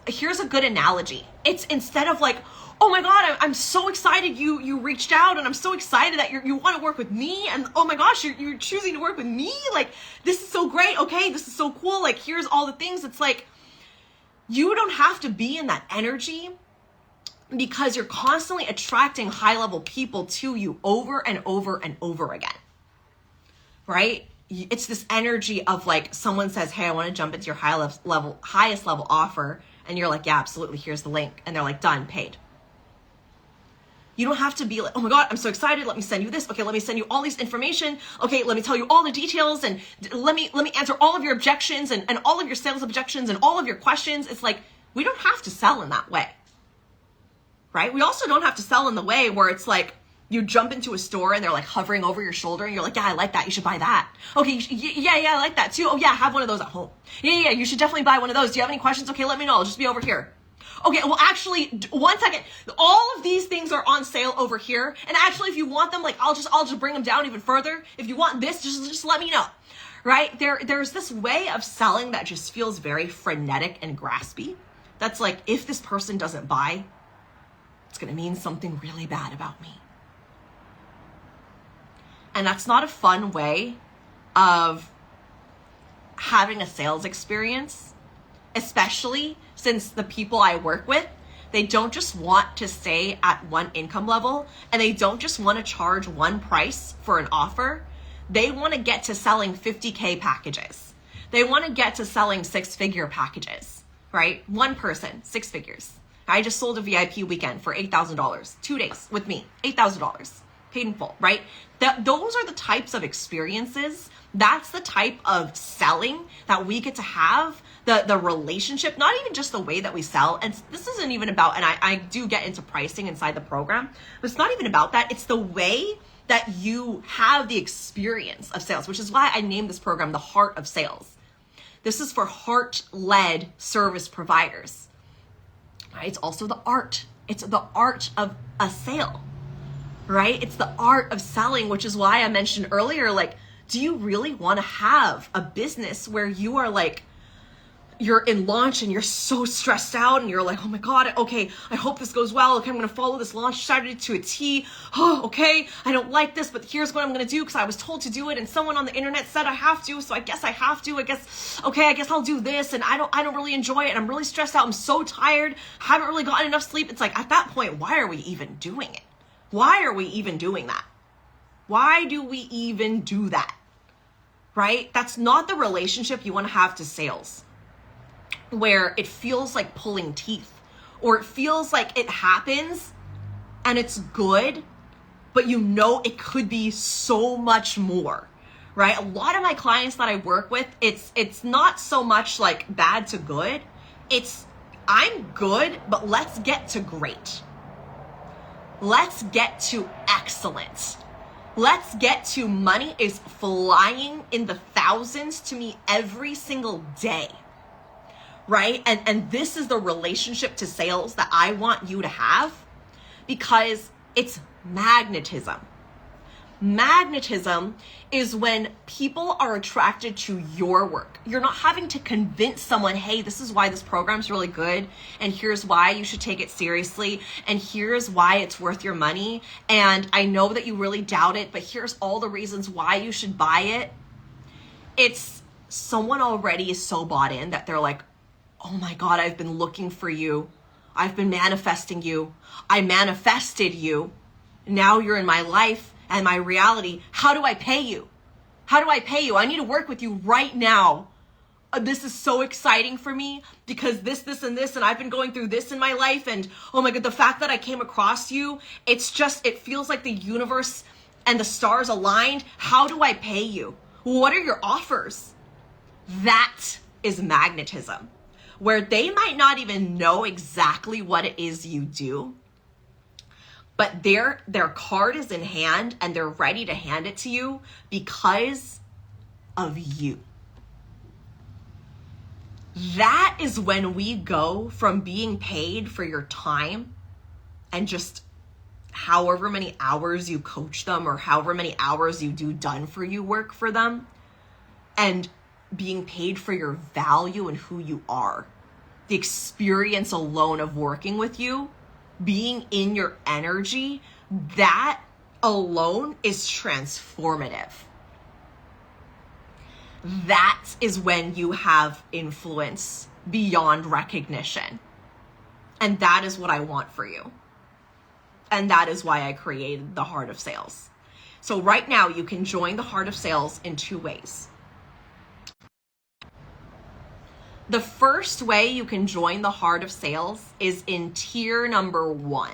Speaker 1: here's a good analogy. It's instead of like, oh my God, I'm so excited you reached out, and I'm so excited that you want to work with me, and oh my gosh, you're choosing to work with me. Like, this is so great. Okay, this is so cool. Like, here's all the things. It's like, you don't have to be in that energy, because you're constantly attracting high-level people to you over and over and over again, right? It's this energy of like, someone says, hey, I want to jump into your highest level offer. And you're like, yeah, absolutely. Here's the link. And they're like, done, paid. You don't have to be like, oh my God, I'm so excited. Let me send you this. Okay, let me send you all this information. Okay, let me tell you all the details, and let me answer all of your objections and all of your sales objections and all of your questions. It's like, we don't have to sell in that way, right? We also don't have to sell in the way where it's like, you jump into a store and they're like hovering over your shoulder and you're like, yeah, I like that. You should buy that. Okay, yeah, I like that too. Oh yeah, have one of those at home. Yeah, you should definitely buy one of those. Do you have any questions? Okay, let me know. I'll just be over here. Okay, well, actually, 1 second. All of these things are on sale over here. And actually, if you want them, like, I'll just bring them down even further. If you want this, just let me know, right? There's this way of selling that just feels very frenetic and graspy. That's like, if this person doesn't buy, it's going to mean something really bad about me. And that's not a fun way of having a sales experience, especially since the people I work with, they don't just want to stay at one income level, and they don't just want to charge one price for an offer. They want to get to selling 50K packages. They want to get to selling 6-figure packages, right? One person, 6 figures. I just sold a VIP weekend for $8,000, 2 days with me, $8,000. Paid in full, right? Those are the types of experiences. That's the type of selling that we get to have, the relationship, not even just the way that we sell. And this isn't even about, and I do get into pricing inside the program, but it's not even about that. It's the way that you have the experience of sales, which is why I named this program The Heart of Sales. This is for heart-led service providers, right? It's also the art. It's the art of a sale, right? It's the art of selling, which is why I mentioned earlier, like, do you really want to have a business where you are like, you're in launch and you're so stressed out and you're like, oh my God, okay, I hope this goes well. Okay, I'm going to follow this launch strategy to a T. Oh, okay, I don't like this, but here's what I'm going to do because I was told to do it and someone on the internet said I have to, so I guess I have to. I guess I'll do this, and I don't really enjoy it, and I'm really stressed out. I'm so tired. Haven't really gotten enough sleep. It's like, at that point, why are we even doing it? Why are we even doing that? Why do we even do that? Right? That's not the relationship you want to have to sales, where it feels like pulling teeth, or it feels like it happens and it's good, but you know it could be so much more, right? A lot of my clients that I work with, it's not so much like bad to good. It's, I'm good, but let's get to great. Let's get to excellence. Let's get to money is flying in the thousands to me every single day, right? And this is the relationship to sales that I want you to have, because it's magnetism. Magnetism is when people are attracted to your work. You're not having to convince someone, hey, this is why this program's really good, and here's why you should take it seriously, and here's why it's worth your money, and I know that you really doubt it, but here's all the reasons why you should buy it. It's someone already is so bought in that they're like, oh my God, I've been looking for you. I've been manifesting you. I manifested you. Now you're in my life and my reality. How do I pay you? How do I pay you? I need to work with you right now. This is so exciting for me because this, and this, and I've been going through this in my life. And oh my God, the fact that I came across you, it feels like the universe and the stars aligned. How do I pay you? What are your offers? That is magnetism, where they might not even know exactly what it is you do, but their card is in hand and they're ready to hand it to you because of you. That is when we go from being paid for your time and just however many hours you coach them or however many hours you do done for you work for them, and being paid for your value and who you are. the experience alone of working with you, being in your energy, that alone is transformative. That is when you have influence beyond recognition. And that is what I want for you. And that is why I created the Heart of Sales. So right now you can join the Heart of Sales in 2 ways. The first way you can join the Heart of Sales is in tier number 1.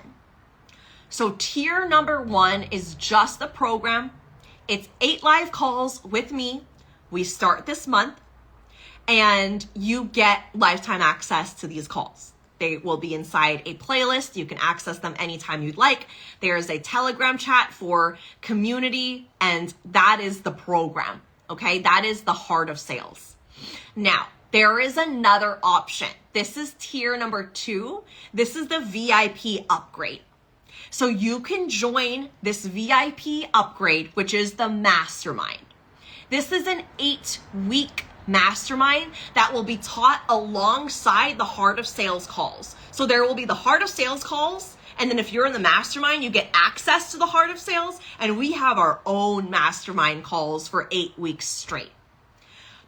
Speaker 1: So tier number 1 is just the program. It's 8 live calls with me. We start this month and you get lifetime access to these calls. They will be inside a playlist. You can access them anytime you'd like. There's a Telegram chat for community, and that is the program, okay? That is the Heart of Sales. Now, there is another option. This is tier number 2. This is the VIP upgrade. So you can join this VIP upgrade, which is the mastermind. This is an 8-week mastermind that will be taught alongside the Heart of Sales calls. So there will be the Heart of Sales calls, and then if you're in the mastermind, you get access to the Heart of Sales, and we have our own mastermind calls for 8 weeks straight.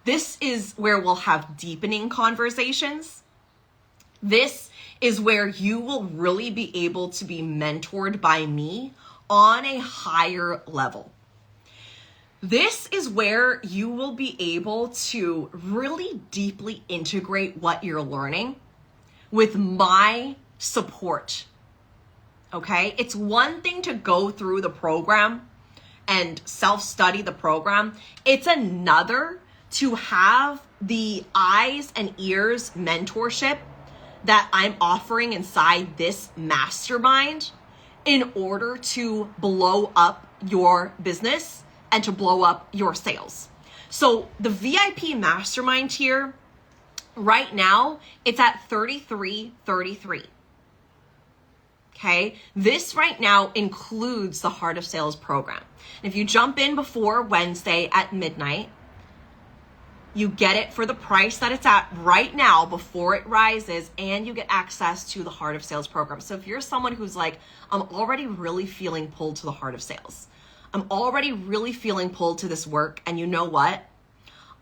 Speaker 1: This is where we'll have deepening conversations. This is where you will really be able to be mentored by me on a higher level. This is where you will be able to really deeply integrate what you're learning with my support, okay? It's one thing to go through the program and self-study the program. It's another to have the eyes and ears mentorship that I'm offering inside this mastermind in order to blow up your business and to blow up your sales. So the VIP mastermind tier, right now, it's at $33.33. Okay, this right now includes the Heart of Sales program. If you jump in before Wednesday at midnight, you get it for the price that it's at right now before it rises, and you get access to the Heart of Sales program. So if you're someone who's like, I'm already really feeling pulled to the Heart of Sales, I'm already really feeling pulled to this work, and you know what?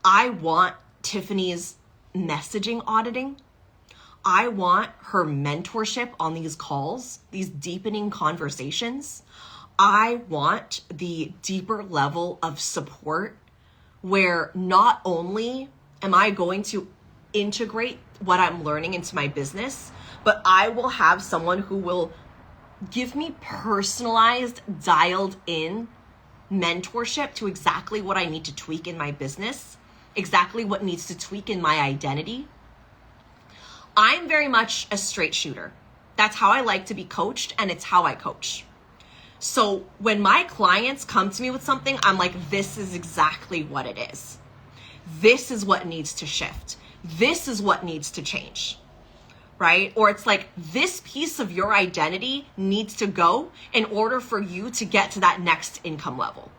Speaker 1: I want Tiffany's messaging auditing. I want her mentorship on these calls, these deepening conversations. I want the deeper level of support where not only am I going to integrate what I'm learning into my business, but I will have someone who will give me personalized, dialed in mentorship to exactly what I need to tweak in my business, exactly what needs to tweak in my identity. I'm very much a straight shooter. That's how I like to be coached, and it's how I coach. So when my clients come to me with something, I'm like, this is exactly what it is. This is what needs to shift. This is what needs to change, right? Or it's like, this piece of your identity needs to go in order for you to get to that next income level.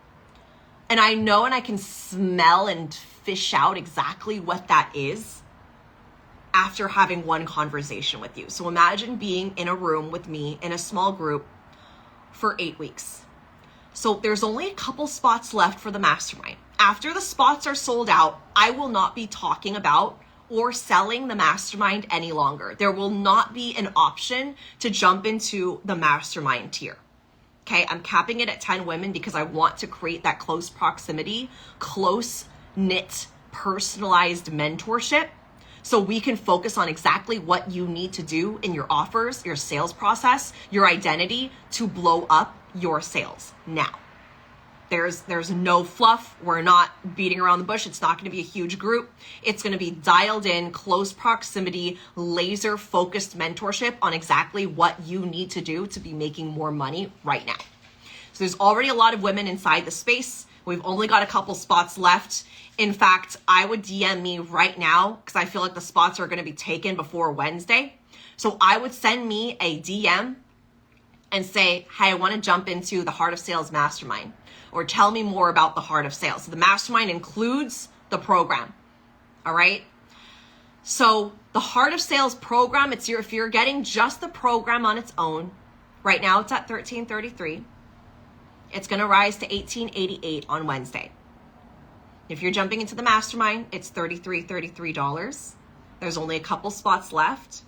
Speaker 1: And I know, and I can smell and fish out exactly what that is after having one conversation with you. So imagine being in a room with me in a small group for 8 weeks. So there's only a couple spots left for the mastermind. After the spots are sold out, I will not be talking about or selling the mastermind any longer. There will not be an option to jump into the mastermind tier. Okay, I'm capping it at 10 women because I want to create that close proximity, close knit, personalized mentorship so we can focus on exactly what you need to do in your offers, your sales process, your identity to blow up your sales. Now, there's no fluff. We're not beating around the bush. It's not going to be a huge group. It's going to be dialed in, close proximity, laser focused mentorship on exactly what you need to do to be making more money right now. So there's already a lot of women inside the space. We've only got a couple spots left. In fact, I would DM me right now because I feel like the spots are going to be taken before Wednesday. So I would send me a DM and say, hey, I want to jump into the Heart of Sales Mastermind, or tell me more about the Heart of Sales. So the mastermind includes the program. All right. So The Heart of Sales program, if you're getting just the program on its own, right now it's at $1,333. It's going to rise to $1,888 on Wednesday. If you're jumping into the mastermind, it's $33. There's only a couple spots left.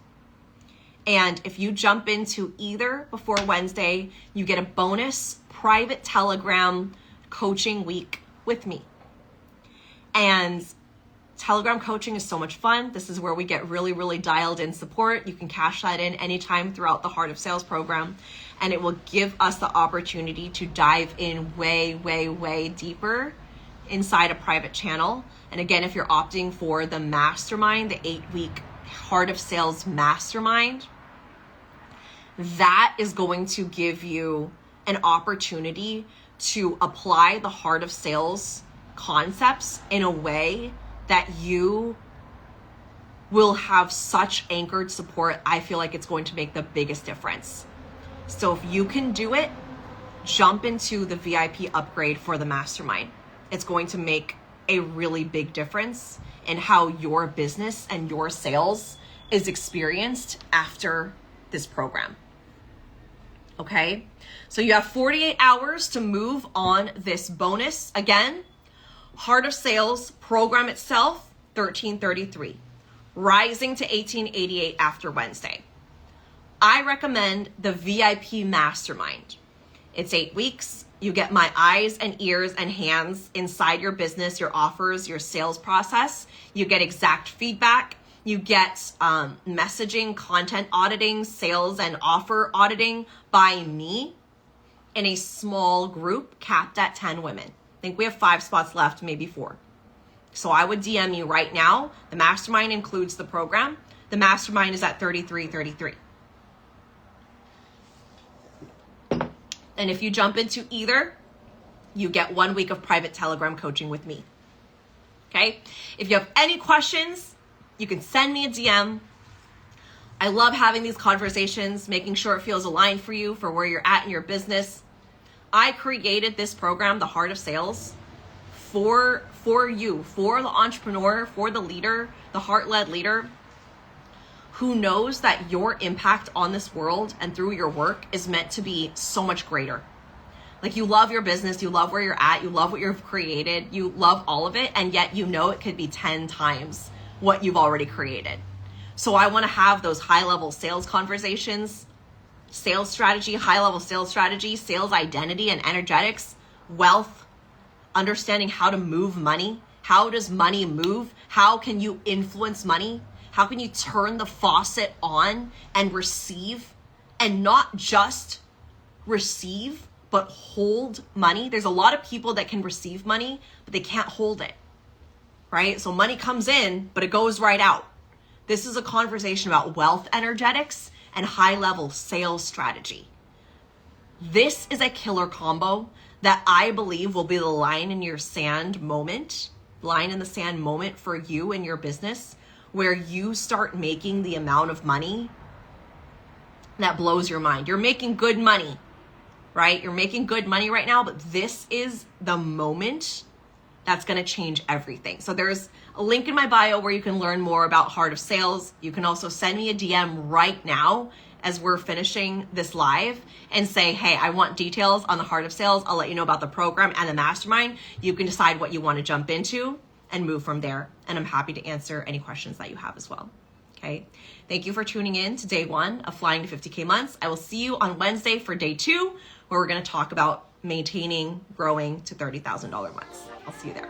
Speaker 1: And if you jump into either before Wednesday, you get a bonus private Telegram coaching week with me. And Telegram coaching is so much fun. This is where we get really, really dialed in support. You can cash that in anytime throughout the Heart of Sales program, and it will give us the opportunity to dive in way, way, way deeper inside a private channel. And again, if you're opting for the mastermind, the 8-week Heart of Sales mastermind, that is going to give you an opportunity to apply the Heart of Sales concepts in a way that you will have such anchored support. I feel like it's going to make the biggest difference. So if you can do it, jump into the VIP upgrade for the mastermind. It's going to make a really big difference in how your business and your sales is experienced after this program. Okay? So you have 48 hours to move on this bonus. Again, Heart of Sales program itself, $1,333, rising to $1,888 after Wednesday. I recommend the VIP Mastermind. It's 8 weeks. You get my eyes and ears and hands inside your business, your offers, your sales process. You get exact feedback. You get messaging, content auditing, sales and offer auditing by me in a small group capped at 10 women. I think we have 5 spots left, maybe 4. So I would DM you right now. The mastermind includes the program. The mastermind is at $33.33. And if you jump into either, you get 1 week of private Telegram coaching with me. Okay? If you have any questions, you can send me a DM. I love having these conversations, making sure it feels aligned for you, for where you're at in your business. I created this program, the Heart of Sales, for you, for the entrepreneur, for the leader, the heart-led leader who knows that your impact on this world and through your work is meant to be so much greater. Like, you love your business, you love where you're at, you love what you've created, you love all of it, and yet you know it could be 10 times what you've already created. So I want to have those high-level sales conversations, sales strategy, high-level sales strategy, sales identity and energetics, wealth, understanding how to move money. How does money move? How can you influence money? How can you turn the faucet on and receive, and not just receive, but hold money? There's a lot of people that can receive money, but they can't hold it, right? So money comes in, but it goes right out. This is a conversation about wealth energetics and high-level sales strategy. This is a killer combo that I believe will be the line in the sand moment for you and your business, where you start making the amount of money that blows your mind. You're making good money, right? You're making good money right now, but this is the moment that's going to change everything. So there's a link in my bio where you can learn more about Heart of Sales. You can also send me a DM right now as we're finishing this live and say, hey, I want details on the Heart of Sales. I'll let you know about the program and the mastermind. You can decide what you want to jump into and move from there. And I'm happy to answer any questions that you have as well. Okay. Thank you for tuning in to day 1 of Flying to 50K Months. I will see you on Wednesday for day 2, where we're going to talk about maintaining, growing to $30,000 months. I'll see you there.